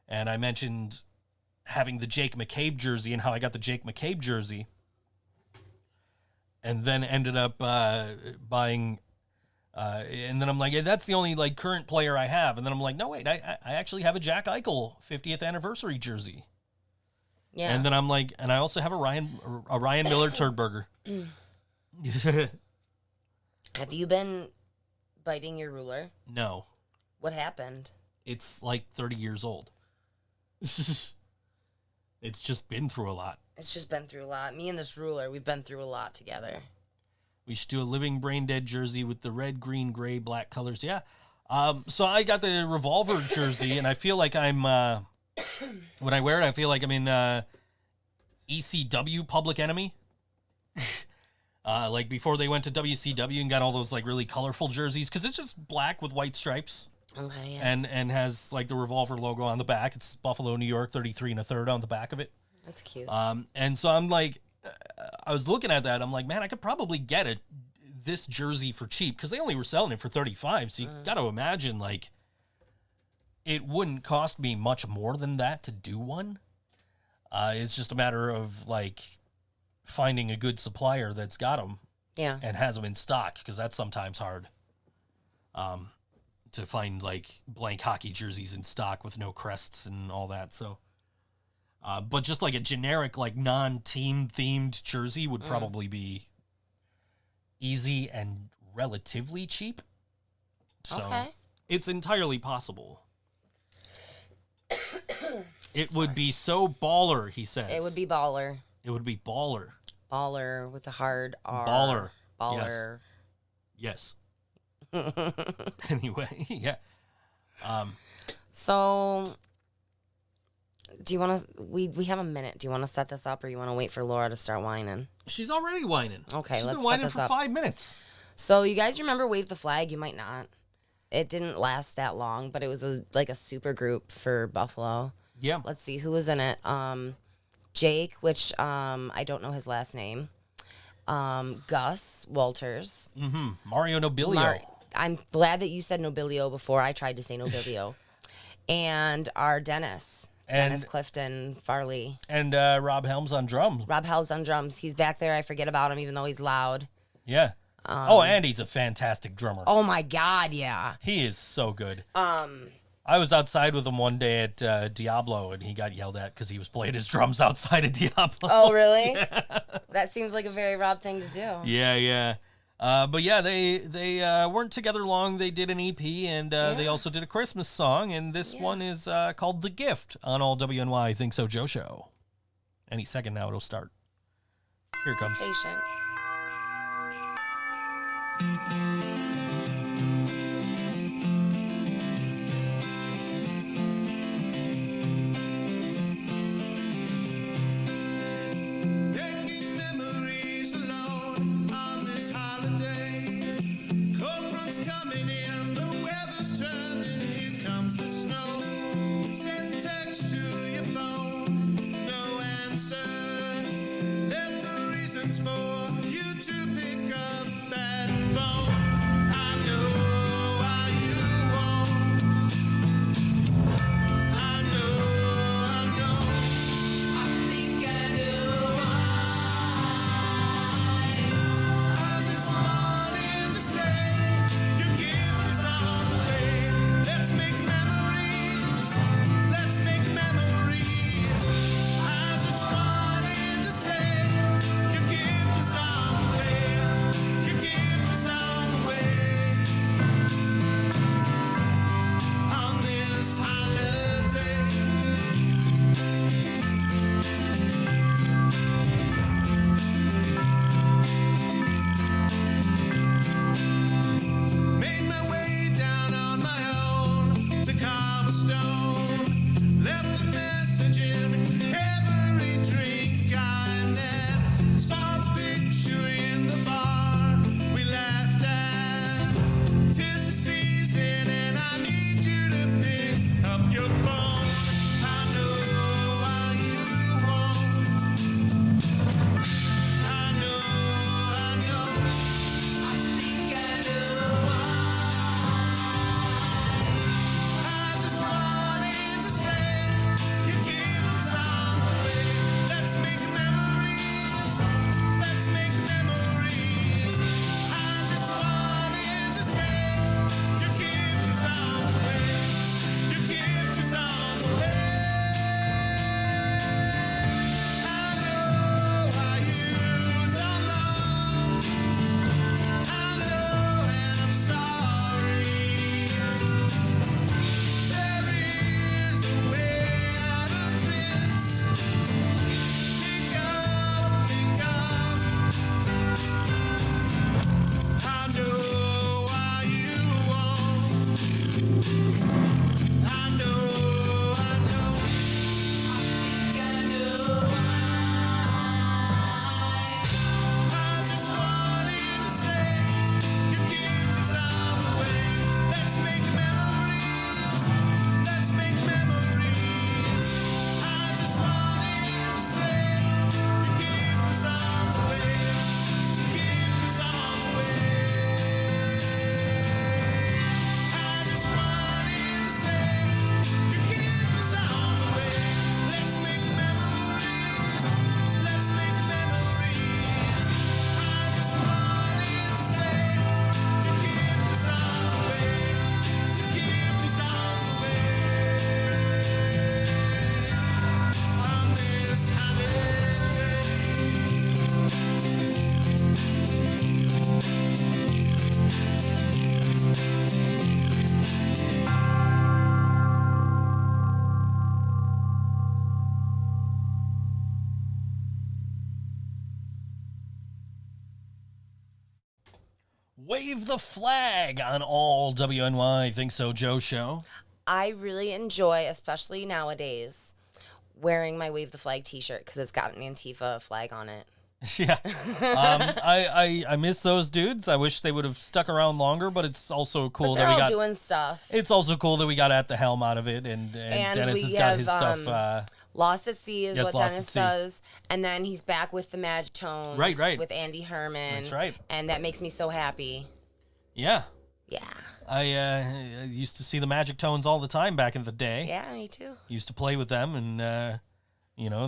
And I mentioned having the Jake McCabe jersey and how I got the Jake McCabe jersey. And then ended up buying... and then I'm like, yeah, that's the only like current player I have. And then I'm like, no, wait, I actually have a Jack Eichel 50th anniversary jersey. Yeah. And then I'm like, and I also have a Ryan Miller Turd Burger. Have you been biting your ruler? No. What happened? It's like 30 years old. It's just been through a lot. It's just been through a lot. Me and this ruler, we've been through a lot together. We should do a living brain dead jersey with the red, green, gray, black colors. Yeah. So I got the Revolver jersey, and I feel like I'm, when I wear it, I feel like I'm in ECW Public Enemy. Like before they went to WCW and got all those like really colorful jerseys, because it's just black with white stripes. Okay, yeah. And has like the Revolver logo on the back. It's Buffalo, New York, 33 1/3 on the back of it. That's cute. And so I'm like, I was looking at that. I'm like, man, I could probably get this jersey for cheap because they only were selling it for $35. So you got to imagine like it wouldn't cost me much more than that to do one. It's just a matter of like finding a good supplier that's got them, and has them in stock, because that's sometimes hard. To find like blank hockey jerseys in stock with no crests and all that. So. But just like a generic, like non-team themed jersey would probably be easy and relatively cheap. So, okay. It's entirely possible. It would be so baller, he says. It would be baller. It would be baller. Baller with a hard R. Baller. Baller. Yes. Anyway, yeah. So, do you want to? We have a minute. Do you want to set this up, or you want to wait for Laura to start whining? She's already whining. Okay, She's let's been set whining this for up. 5 minutes. So, you guys remember Wave the Flag? You might not. It didn't last that long, but it was like a super group for Buffalo. Yeah. Let's see who was in it. Jake, which I don't know his last name. Gus Walters. Mario Nobilio. I'm glad that you said Nobilio before I tried to say Nobilio. And our Dennis Clifton Farley. And Rob Helms on drums. Rob Helms on drums. He's back there. I forget about him, even though he's loud. Yeah. And he's a fantastic drummer. Oh my God, yeah. He is so good. I was outside with him one day at Diablo, and he got yelled at because he was playing his drums outside of Diablo. Oh, really? That seems like a very Rob thing to do. Yeah. But yeah, they weren't together long. They did an EP, and they also did a Christmas song, and this one is called The Gift on all WNY ThinkSoJoE show. Any second now it'll start. Here it comes. Patient. Making memories alone on this holiday. Cold front's coming in, the weather's turning, here comes the snow. Send text to your phone, no answer. Left the reasons for you to pick up that phone. I Wave the flag on all WNY Think So Joe show. I really enjoy, especially nowadays, wearing my Wave the Flag t-shirt because it's got an Antifa flag on it. Yeah. I miss those dudes. I wish they would have stuck around longer, but it's also cool But they're that we all got doing stuff. It's also cool that we got at the helm out of it, and Dennis we has got his stuff. Lost at Sea is yes, what Lost at Dennis Sea. does. And then he's back with the Magic Tones. Right. With Andy Herman. That's right. And that makes me so happy. Yeah. Yeah. I used to see the Magic Tones all the time back in the day. Yeah, me too. Used to play with them, and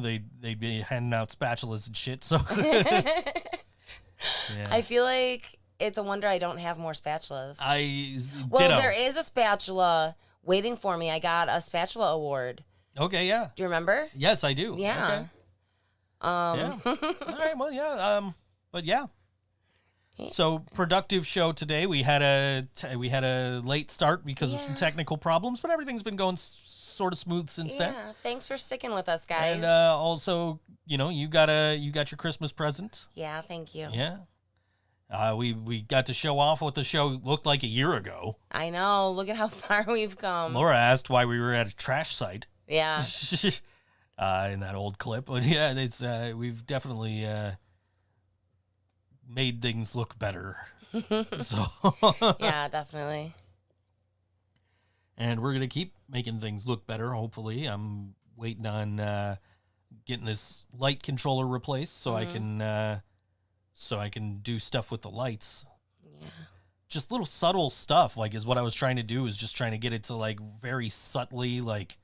they'd be handing out spatulas and shit. So yeah. I feel like it's a wonder I don't have more spatulas. Ditto. There is a spatula waiting for me. I got a spatula award. Okay, yeah. Do you remember? Yes, I do. Yeah. Okay. Yeah. All right. Well, yeah. But yeah. So productive show today. We had a late start because of some technical problems, but everything's been going sort of smooth since then. Yeah. Thanks for sticking with us, guys. And also, you got your Christmas present. Yeah. Thank you. Yeah. We got to show off what the show looked like a year ago. I know. Look at how far we've come. Laura asked why we were at a trash site. Yeah. In that old clip, but yeah, it's we've definitely made things look better. So Yeah, definitely. and we're gonna keep making things look better. Hopefully, I'm waiting on getting this light controller replaced so I can do stuff with the lights. Yeah. Just little subtle stuff, like, is what I was trying to do. Is just trying to get it to, like, very subtly, like,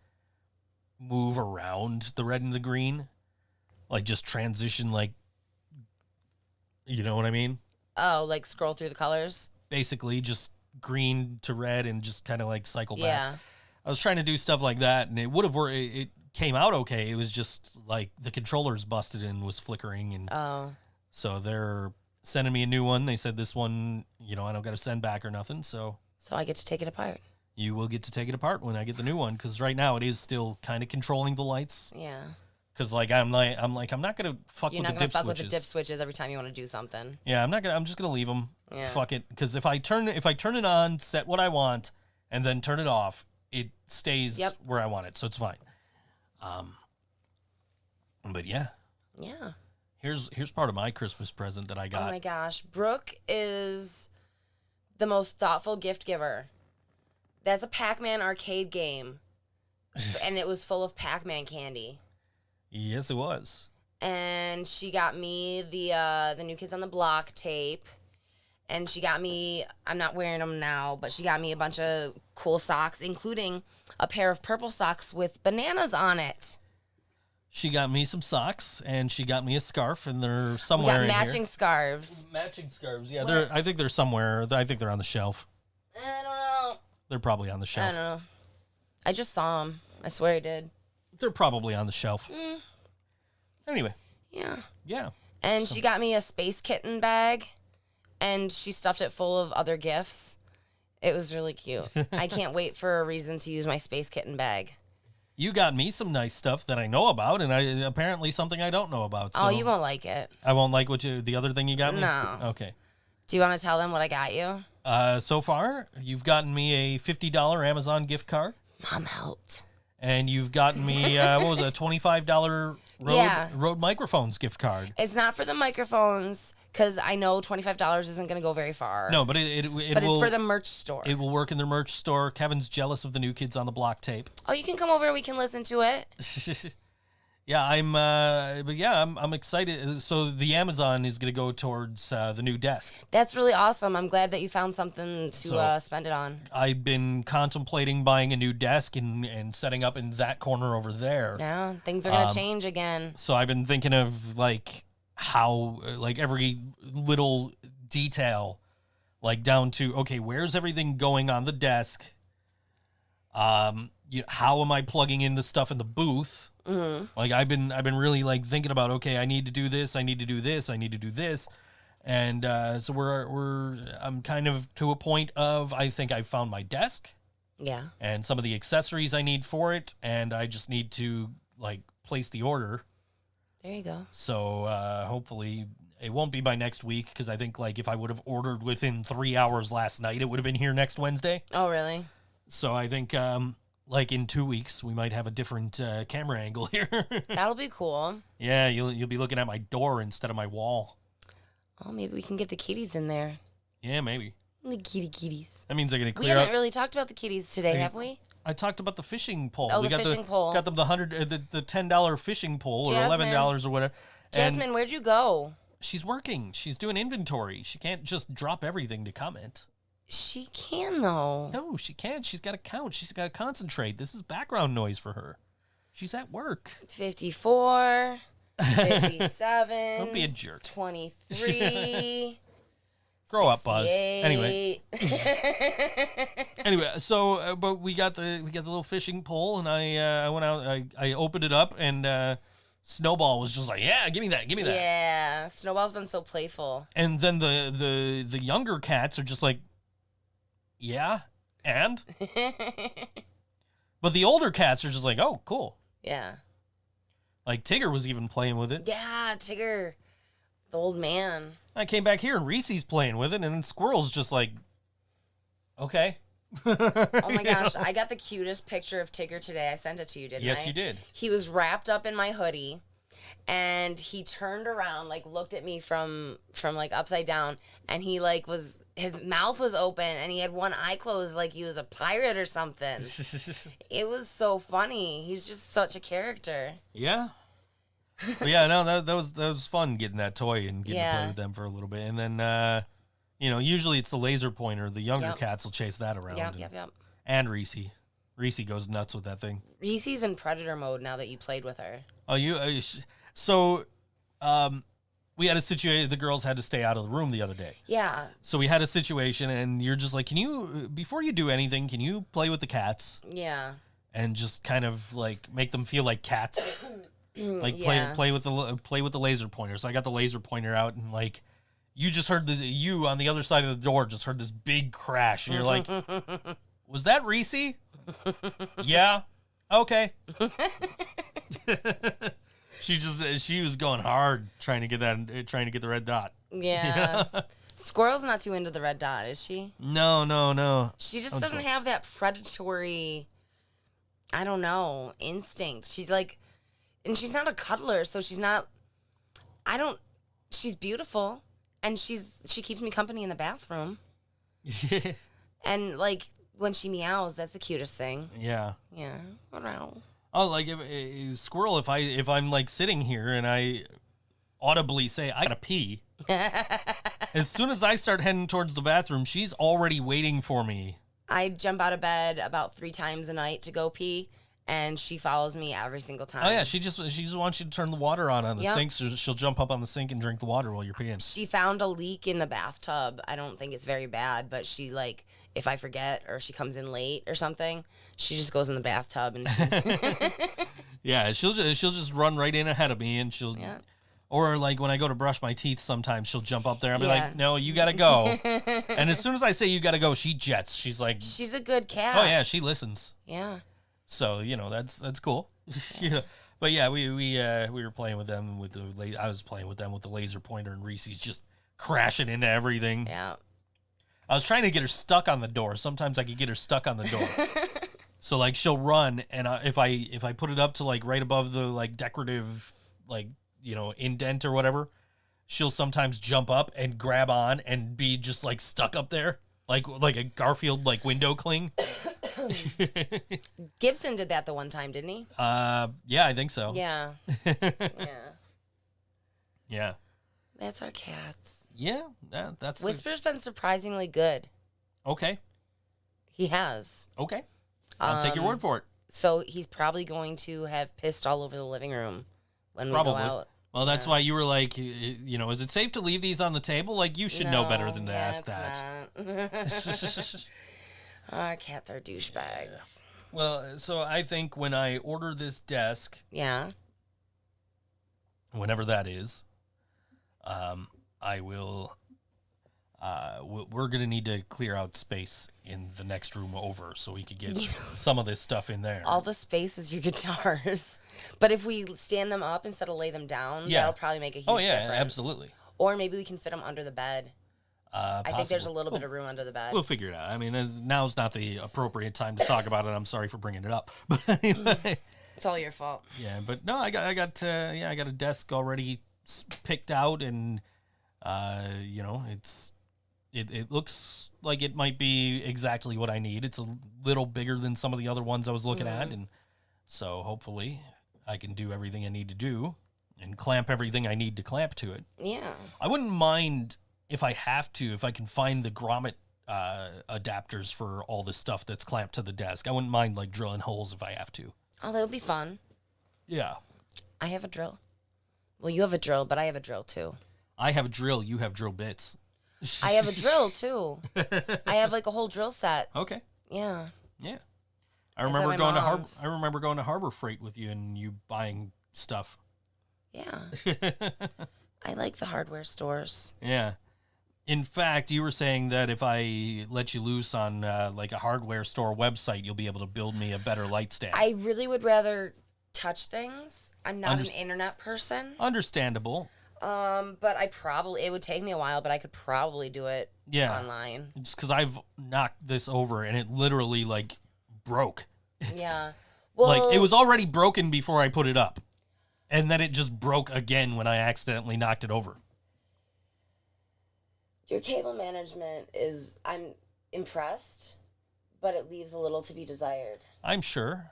move around the red and the green, like, just transition, like, you know what I mean? Oh, like scroll through the colors? Basically, just green to red and just kind of, like, cycle back. Yeah. I was trying to do stuff like that, and it would have worked. It came out okay. It was just, like, the controller's busted and was flickering, and Oh. so they're sending me a new one. They said this one, I don't got to send back or nothing, so So I get to take it apart. you will get to take it apart when I get the new one, because right now it is still kind of controlling the lights. Yeah. Because I'm not gonna fuck You're with not the gonna dip fuck switches. with the dip switches every time you want to do something. Yeah, I'm just gonna leave them. Yeah. Fuck it, because if I turn it on, set what I want, and then turn it off, it stays where I want it, so it's fine. But yeah, Yeah. here's part of my Christmas present that I Oh got. my gosh. Brooke is the most thoughtful gift giver. That's a Pac-Man arcade game. And it was full of Pac-Man candy. Yes, it was. And she got me the New Kids on the Block tape. And she got me, I'm not wearing them now, but she got me a bunch of cool socks, including a pair of purple socks with bananas on it. She got me some socks, and she got me a scarf, and they're We somewhere got in matching here. scarves. Matching scarves, yeah. What? I think they're somewhere. I think they're on the shelf. I don't know. They're probably on the I shelf. don't know. I just saw them. I swear I did. They're probably on the shelf. Anyway, Yeah. yeah. And she got me a Space Kitten bag, and she stuffed it full of other gifts. It was really cute. I can't wait for a reason to use my Space Kitten bag. You got me some nice stuff that I know about, and apparently something I don't know about. So Oh, you won't like it. I won't like the other thing you got me? No. Okay. Do you want to tell them what I got you? So far, you've gotten me a $50 Amazon gift card, Mom helped. and you've gotten me, what was it, a $25 Yeah. Rode Microphones gift card. It's not for the microphones, because I know $25 isn't going to go very far. No, but it But will, it's for the merch store. it will work in their merch store. Kevin's jealous of the New Kids on the Block tape. Oh, you can come over and we can listen to it. Yeah, I'm excited. So the Amazon is going to go towards the new desk. That's really awesome. I'm glad that you found something to So- spend it on. I've been contemplating buying a new desk and setting up in that corner over there. Yeah, things are going to change again. So I've been thinking of like how like every little detail, like down to, okay, where's everything going on the desk? How am I plugging in the stuff in the booth? Mm-hmm. Like I've been really like thinking about, okay, I need to do this, I need to do this, I need to do this, and so I'm kind of to a point of, I think I found my desk Yeah. and some of the accessories I need for it, and I just need to like place the order. There you go. So hopefully it won't be by next week because I think like if I would have ordered within 3 hours last night, it would have been here next Wednesday. Oh, really? So I think like in 2 weeks we might have a different camera angle here. That'll be cool. Yeah, you'll be looking at my door instead of my wall. Oh, maybe we can get the kitties in there. Yeah, maybe. The kitties. That means they're gonna We clear haven't up. really talked about the kitties today, have we? I talked about the fishing pole. Oh, we the got fishing pole. Got them the $10 fishing pole or Jasmine. $11 or whatever. And Jasmine, where'd you go? she's working. She's doing inventory. She can't just drop everything to comment. She can, though. No, she can't. She's got to count. She's got to concentrate. This is background noise for her. She's at work. 54, 57. Don't be a jerk. 23. Grow up, Buzz. 68. Anyway, so but we got the little fishing pole, and I went out. I opened it up, and Snowball was just like, "Yeah, give me that, give me that." Yeah, Snowball's been so playful. And then the younger cats are just like, "Yeah, and." But the older cats are just like, "Oh, cool." Yeah. Like Tigger was even playing with it. Yeah, Tigger, the old man. I came back here and Reese's playing with it, and then Squirrel's just like, "Okay." Oh my gosh, I got the cutest picture of Tigger today. I sent it to you, didn't I? Yes, you did. He was wrapped up in my hoodie, and he turned around, like looked at me from like upside down, and he like his mouth was open, and he had one eye closed, like he was a pirate or something. It was so funny. He's just such a character. Yeah. But yeah, no, that was fun getting that toy and getting to Yeah. play with them for a little bit, and then usually it's the laser pointer. The younger Yep. cats will chase that around. Yep. And Reese goes nuts with that thing. Reese's in predator mode now that you played with her. Oh, we had a situation. The girls had to stay out of the room the other day. Yeah. So we had a situation, and you're just like, can you, before you do anything, can you play with the cats Yeah. and just kind of like make them feel like cats? Like Yeah. play with the laser pointer. So I got the laser pointer out, and like you just heard you on the other side of the door just heard this big crash, and you're like, was that Reese? Yeah. Okay. She was going hard trying to get the red dot. Yeah. Squirrel's not too into the red dot, is she? No. She just doesn't have that predatory, I don't know, instinct. She's like, and she's not a cuddler, so she's not, she's beautiful, and she keeps me company in the bathroom. And like when she meows, that's the cutest thing. Yeah. Yeah. Around. Oh, like Squirrel, if I'm like sitting here and I audibly say I gotta pee, as soon as I start heading towards the bathroom, she's already waiting for me. I jump out of bed about 3 times a night to go pee, and she follows me every single time. Oh yeah, she just wants you to turn the water on the Yep. sink, so she'll jump up on the sink and drink the water while you're peeing. She found a leak in the bathtub. I don't think it's very bad, but she like, if I forget or she comes in late or something, she just goes in the bathtub and Yeah, she'll just run right in ahead of me, and she'll. Yeah. Or like when I go to brush my teeth, sometimes she'll jump up there. I'll be Yeah. like, "No, you gotta go." And as soon as I say you gotta go, she jets. She's like, she's a good cat. "Oh yeah," she listens. Yeah. So that's cool. Yeah. But yeah, we were playing with them with I was playing with them with the laser pointer, and Reese's just crashing into everything. Yeah. I was trying to get her stuck on the door. Sometimes I could get her stuck on the door. So like she'll run, and if I put it up to like right above the like decorative like indent or whatever, she'll sometimes jump up and grab on and be just like stuck up there like a Garfield like window cling. Gibson did that the one time, didn't he? Yeah, I think so. Yeah. Yeah. Yeah. That's our cats. Yeah, that's Whisper's been surprisingly good. okay. He has. Okay. I'll take your word for it. So he's probably going to have pissed all over the living room when we Probably. go out. Well, that's why you were like, is it safe to leave these on the table? Like, you should know better than to yeah, ask it's that. not. Our cats are douchebags. Well, so I think when I order this desk, Yeah. whenever that is, I will. We're gonna need to clear out space in the next room over so we could get some of this stuff in there. All the space is your guitars. But if we stand them up instead of lay them down, Yeah. that'll probably make a huge Oh yeah, difference. absolutely. Or maybe we can fit them under the bed. I think there's a Possible. little bit of room under the bed. We'll figure it out. I mean, now's not the appropriate time to talk about it. I'm sorry for bringing it up. But anyway, It's all your fault. yeah. But no, I got a desk already picked out, and it looks like it might be exactly what I need. It's a little bigger than some of the other ones I was looking at, and so hopefully I can do everything I need to do and clamp everything I need to clamp to it. Yeah. I wouldn't mind if I have to, if I can find the grommet adapters for all the stuff that's clamped to the desk. I wouldn't mind like drilling holes if I have to. Oh, that would be fun. Yeah. I have a drill. Well, you have a drill, but I have a drill too. I have a drill, you have drill bits. I have a drill too. I have like a whole drill set. Okay. Yeah. Yeah. at my mom's. I remember going to Harbor Freight with you and you buying stuff. Yeah. I like the hardware stores. Yeah. In fact, you were saying that if I let you loose on like a hardware store website, you'll be able to build me a better light stand. I really would rather touch things. I'm not an internet person. Understandable. But it would take me a while, but I could probably do it online. Just because I've knocked this over and it literally like broke. Yeah. Well, Like it was already broken before I put it up. And then it just broke again when I accidentally knocked it over. your cable management I'm impressed, but it leaves a little to be desired. I'm sure.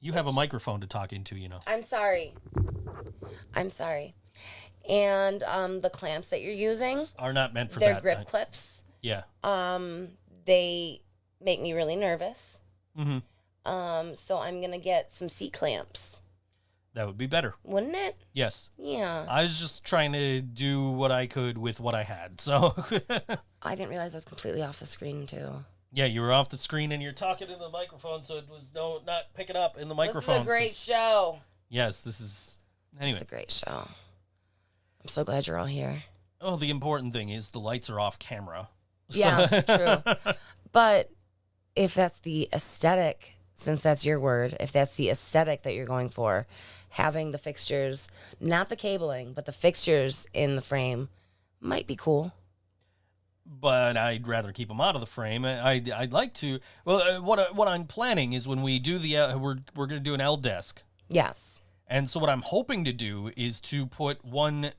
You have a microphone to talk into, you know. I'm sorry. And the clamps that you're using, Are not meant for they're that. grip clips. Yeah. They make me really nervous. Mm-hmm. So I'm going to get some C-clamps. That would be better. Wouldn't it? Yes. Yeah. I was just trying to do what I could with what I had. So, I didn't realize I was completely off the screen, too. yeah, you were off the screen and you're talking in the microphone, so it was not picking up in the microphone. This is a great show. Yes, this is... Anyway. It's a great show. I'm so glad you're all here. Oh, the important thing is the lights are off camera. Yeah, true. But if that's the aesthetic, since that's your word, if that's the aesthetic that you're going for, having the fixtures, not the cabling, but the fixtures in the frame might be cool. But I'd rather keep them out of the frame. I'd like to... Well, what I'm planning is when we do the... we're going to do an L desk. Yes. And so what I'm hoping to do is to put one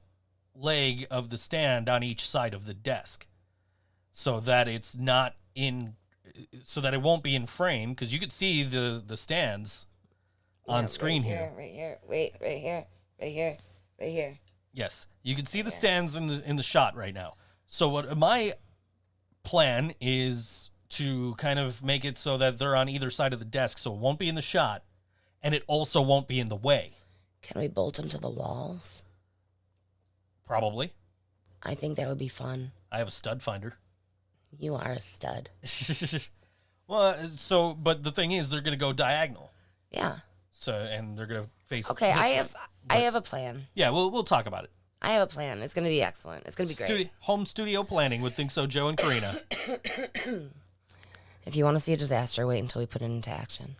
leg of the stand on each side of the desk so that it's not in... So that it won't be in frame, because you could see the stands on screen here. Right here. Wait, right here. Right here. Right here. Yes, you can see the stands in the shot right now. So what my plan is to kind of make it so that they're on either side of the desk, so it won't be in the shot, and it also won't be in the way. Can we bolt them to the walls? Probably. I think that would be fun. I have a stud finder. You are a stud. Well, but the thing is, they're going to go diagonal. Yeah. So, and they're going to face. Okay, this I way. have a plan. Yeah, we'll talk about it. I have a plan. It's going to be excellent. It's going to be great. Home studio planning with ThinkSoJoE and Corina. If you want to see a disaster, wait until we put it into action.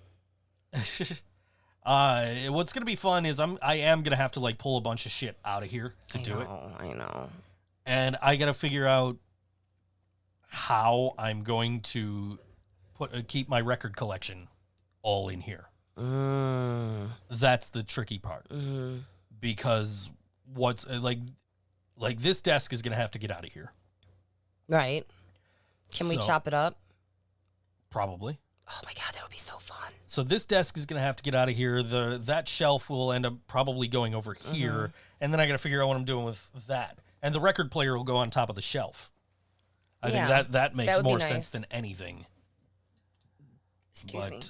What's going to be fun is I am going to have to like pull a bunch of shit out of here to do it. I know. And I got to figure out how I'm going to keep my record collection all in here. That's the tricky part. Because what's like this desk is going to have to get out of here. Right. Can we chop it up? Probably. Oh my God, that would be so fun. So this desk is going to have to get out of here. That shelf will end up probably going over here. And then I got to figure out what I'm doing with that. And the record player will go on top of the shelf. I think that makes more sense than anything. Excuse me.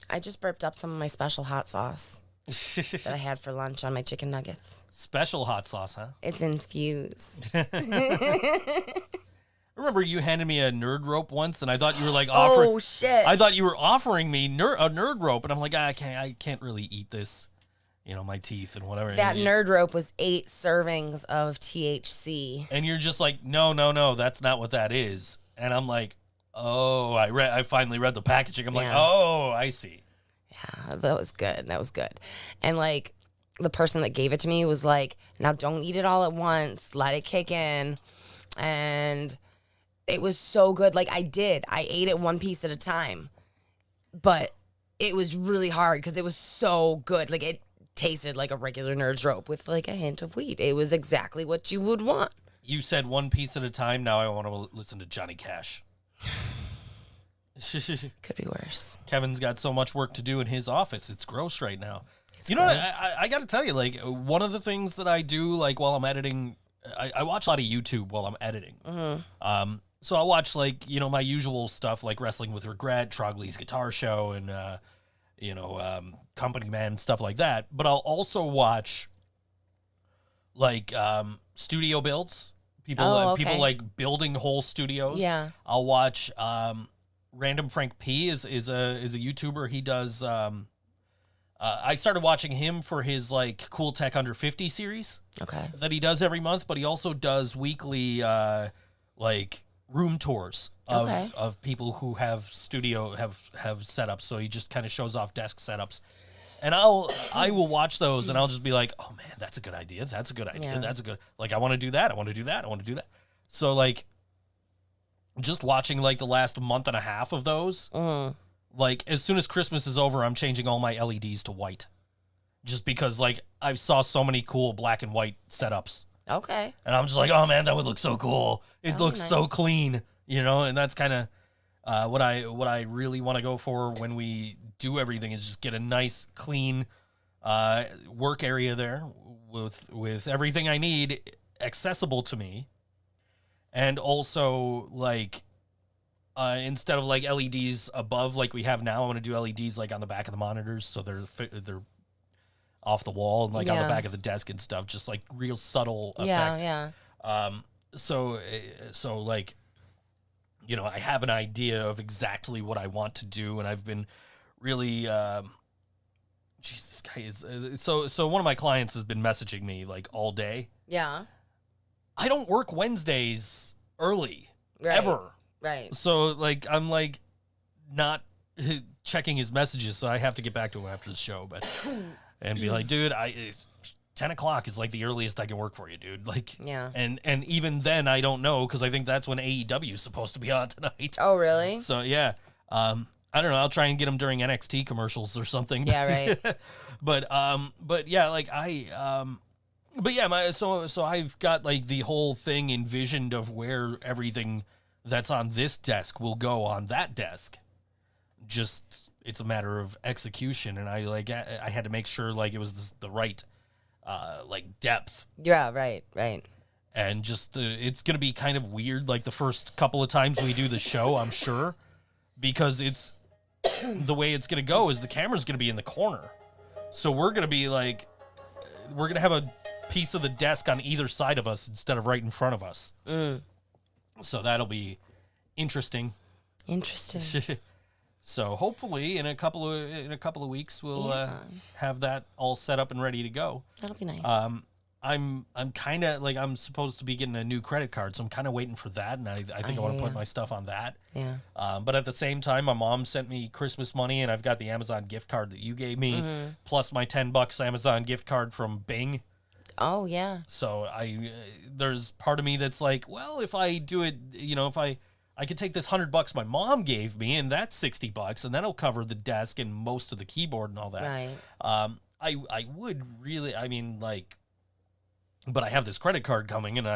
I just burped up some of my special hot sauce that I had for lunch on my chicken nuggets. Special hot sauce, huh? It's infused. Remember you handed me a nerd rope once, and I thought you were like offering. Oh shit! I thought you were offering me a nerd rope, and I'm like, I can't really eat this. You know, my teeth and whatever. That nerd rope was 8 servings of THC. And you're just like, no, that's not what that is. And I'm like, oh, I finally read the packaging. I'm like, oh, I see. Yeah, that was good. And like, the person that gave it to me was like, now don't eat it all at once. Let it kick in. And it was so good. Like I ate it one piece at a time, but it was really hard because it was so good. Like it tasted like a regular Nerds rope with like a hint of wheat. It was exactly what you would want. You said one piece at a time. Now I want to listen to Johnny Cash. Could be worse. Kevin's got so much work to do in his office. It's gross right now. It's you know, gross. I got to tell you, like, one of the things that I do, like, while I'm editing, I watch a lot of YouTube while I'm editing. So I'll watch, like, you know, my usual stuff, like Wrestling with Regret, Trogley's Guitar Show, and, you know, Company Man, stuff like that. But I'll also watch, like, studio builds. People, people like building whole studios. Yeah. I'll watch Random Frank P is a YouTuber. He does. I started watching him for his like Cool Tech Under 50 series. Okay. That he does every month, but he also does weekly like room tours of people who have setups. So he just kind of shows off desk setups. And I will watch those and I'll just be like, oh man, that's a good idea. That's a good idea. Yeah. That's a good, like, I want to do that. I want to do that. I want to do that. So like just watching like the last month and a half of those, like as soon as Christmas is over, I'm changing all my LEDs to white just because like I saw so many cool black and white setups Okay. and I'm just like, oh man, that would look so cool. It That would looks be so nice. clean, you know? And that's kind of what I really want to go for when we do everything is just get a nice, clean work area there with everything I need accessible to me, and also like instead of like LEDs above like we have now, I want to do LEDs like on the back of the monitors, so they're off the wall and like on the Yeah. back of the desk and stuff, just like real subtle Yeah, effect. yeah. So like, you know, I have an idea of exactly what I want to do, and I've been really, Jesus, guy is so one of my clients has been messaging me like all day. Yeah. I don't work Wednesdays early Right. ever, Right. so like I'm like not checking his messages, so I have to get back to him after the show, but and be like, dude, 10 o'clock is like the earliest I can work for you, dude. Like, Yeah. and even then I don't know because I think that's when AEW is supposed to be on tonight. Oh, really? So yeah, I don't know. I'll try and get him during NXT commercials or something. Yeah, right. but yeah, like but yeah, so I've got like the whole thing envisioned of where everything that's on this desk will go on that desk. Just it's a matter of execution, and I had to make sure like it was the right like depth. Yeah, right, right. And just it's gonna be kind of weird like the first couple of times we do the show, I'm sure, because it's the way it's gonna go is the camera's gonna be in the corner, so we're gonna be like we're gonna have a piece of the desk on either side of us instead of right in front of us. So that'll be interesting. Interesting. So hopefully in a couple of weeks we'll Yeah. have that all set up and ready to go. That'll be nice. I'm kind of like I'm supposed to be getting a new credit card, so I'm kind of waiting for that, and I think I want to hear put ya. my stuff on that. Yeah. But at the same time, my mom sent me Christmas money, and I've got the Amazon gift card that you gave me, plus my $10 Amazon gift card from Bing. Oh, yeah. So there's part of me that's like, well, if I do it, you know, if I could take this $100 my mom gave me, and that's $60, and that'll cover the desk and most of the keyboard and all that. Right. I would really, I mean, like, but I have this credit card coming, and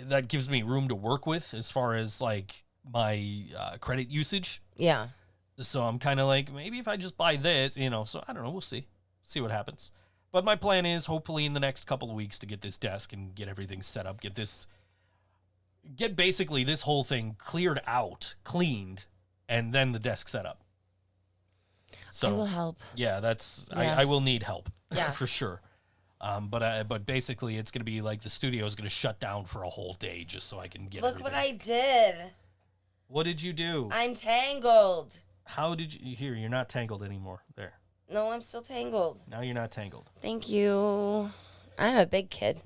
that gives me room to work with as far as like my credit usage. Yeah. So I'm kind of like, maybe if I just buy this, you know, so I don't know, we'll see what happens. But my plan is hopefully in the next couple of weeks to get this desk and get everything set up, get basically this whole thing cleared out, cleaned, and then the desk set up. So I will help. yeah, that's Yes. I will need help Yes. for sure. But basically, it's gonna be like the studio is gonna shut down for a whole day just so I can get. Look everything. what I did. What did you do? I'm tangled. How did you? Here, you're not tangled anymore. There. No, I'm still tangled. Now you're not tangled. Thank you. I'm a big kid.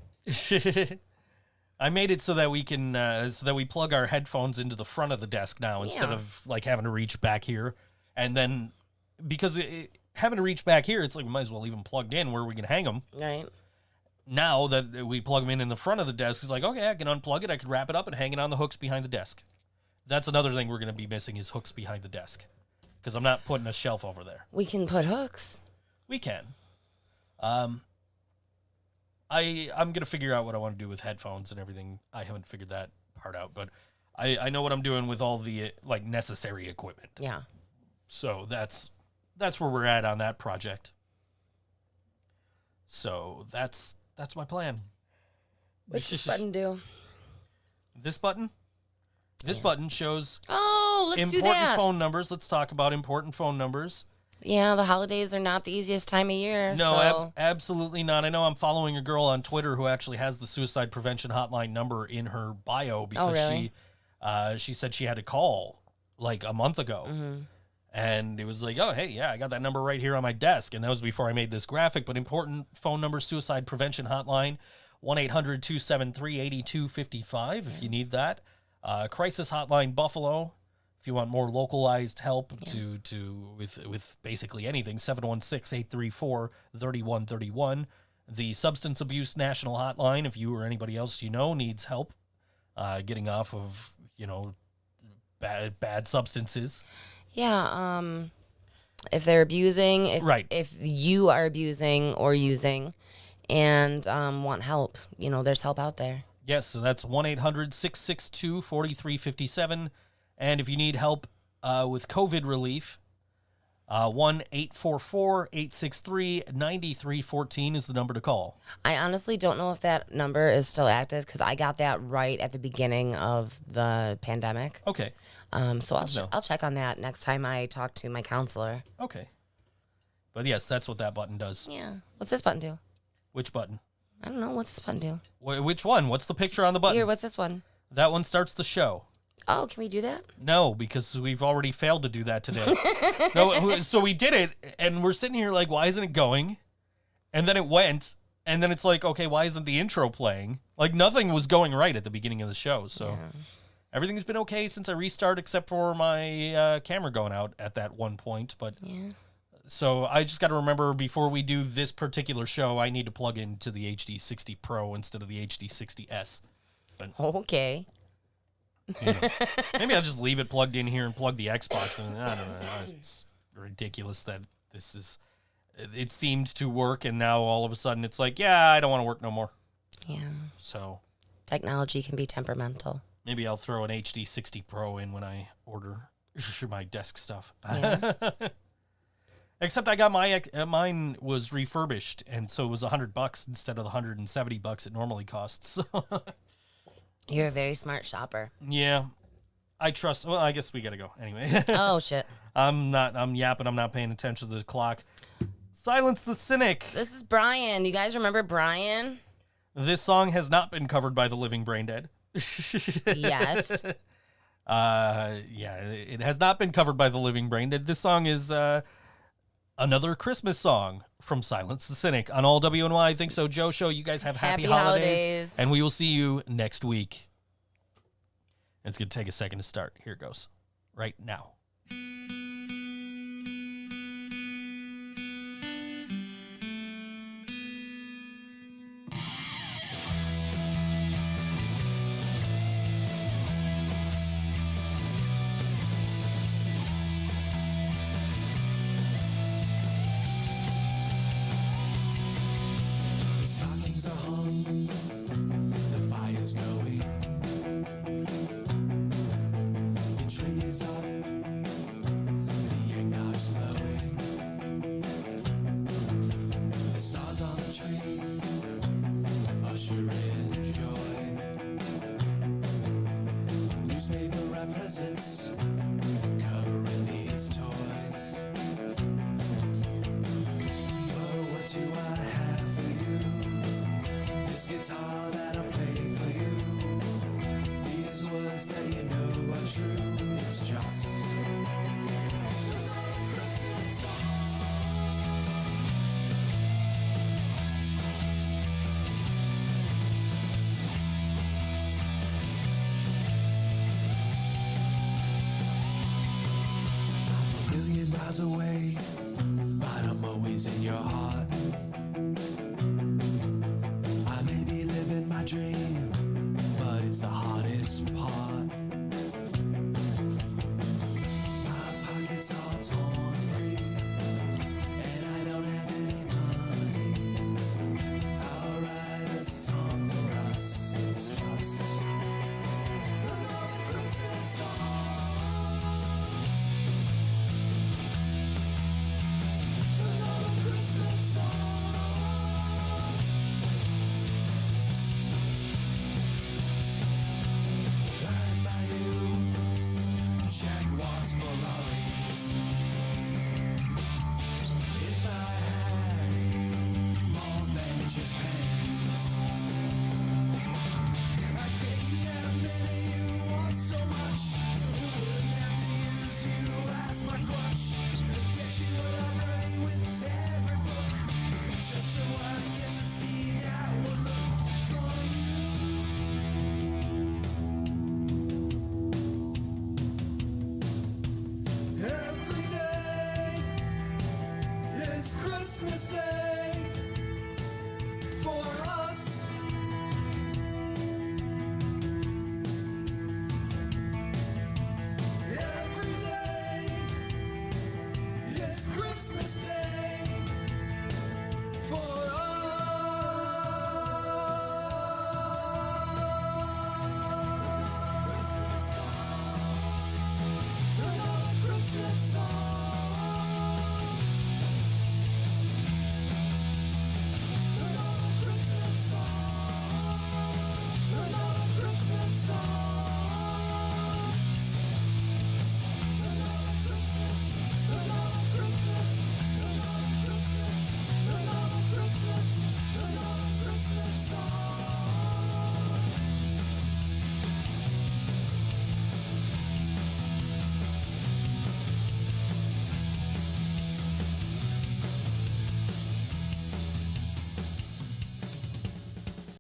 I made it so that we can plug our headphones into the front of the desk now instead Yeah. of like having to reach back here, and then because having to reach back here, it's like we might as well leave them plugged in where we can hang them. Right. Now that we plug them in the front of the desk, it's like, okay, I can unplug it, I can wrap it up and hang it on the hooks behind the desk. That's another thing we're going to be missing is hooks behind the desk. Because I'm not putting a shelf over there. We can put hooks. We can. I'm going to figure out what I want to do with headphones and everything. I haven't figured that part out, but I know what I'm doing with all the like necessary equipment. Yeah. So that's where we're at on that project. So that's my plan. What's this button do? This button? This button shows Oh, let's do important that. phone numbers. Let's talk about important phone numbers. Yeah, the holidays are not the easiest time of year. No, so. absolutely not. I know I'm following a girl on Twitter who actually has the suicide prevention hotline number in her bio because really? she said she had to call like a month ago. Mm-hmm. And it was like, oh, hey, yeah, I got that number right here on my desk. And that was before I made this graphic. But important phone number, suicide prevention hotline, 1-800-273-8255 if you need that. Crisis hotline Buffalo, if you want more localized help with basically anything, 716-834-3131. The substance abuse national hotline, if you or anybody else you know needs help getting off of, bad substances. Yeah, if they're abusing, if you are abusing or using and want help, there's help out there. Yes, so that's 1-800-662-4357. And if you need help with COVID relief, 1-844-863-9314 is the number to call. I honestly don't know if that number is still active because I got that right at the beginning of the pandemic. Okay. So I'll check on that next time I talk to my counselor. Okay. But yes, that's what that button does. Yeah. What's this button do? Which button? I don't know. What's this button do? Which one? What's the picture on the button? Here, what's this one? That one starts the show. Oh, can we do that? No, because we've already failed to do that today. No, so we did it, and we're sitting here like, why isn't it going? And then it went, and then it's like, okay, why isn't the intro playing? Like, nothing was going right at the beginning of the show, so everything's been okay since I restarted, except for my camera going out at that one point, but... Yeah. So I just got to remember before we do this particular show, I need to plug into the HD60 Pro instead of the HD60S. But, Okay. maybe I'll just leave it plugged in here and plug the Xbox. And I don't know. It's ridiculous that this is. It seemed to work, and now all of a sudden it's like, yeah, I don't want to work no more. Yeah. So Technology can be temperamental. maybe I'll throw an HD60 Pro in when I order my desk stuff. Yeah. Except I got mine was refurbished, and so it was $100 instead of the $170 it normally costs. You're a very smart shopper. Yeah, I trust. Well, I guess we gotta go anyway. Oh, shit. I'm yapping. I'm not paying attention to the clock. Silence the Cynic. This is Brian. You guys remember Brian? This song has not been covered by the Living Brain Dead. Yes. It has not been covered by the Living Brain Dead. This song is another Christmas song from Silence the Cynic on all WNY Think So Joe Show. You guys have happy holidays, and we will see you next week. It's going to take a second to start. Here it goes. Right now. The stockings are hung, the fire's going, the trees up, the eggnog's flowing, the stars on the tree usher in joy, newspaper wrap presents covering these toys. Oh, what do I have for you? This guitar that I play for you. These words that you know are true. It's just another Christmas I'm a million miles away, but I'm in your heart.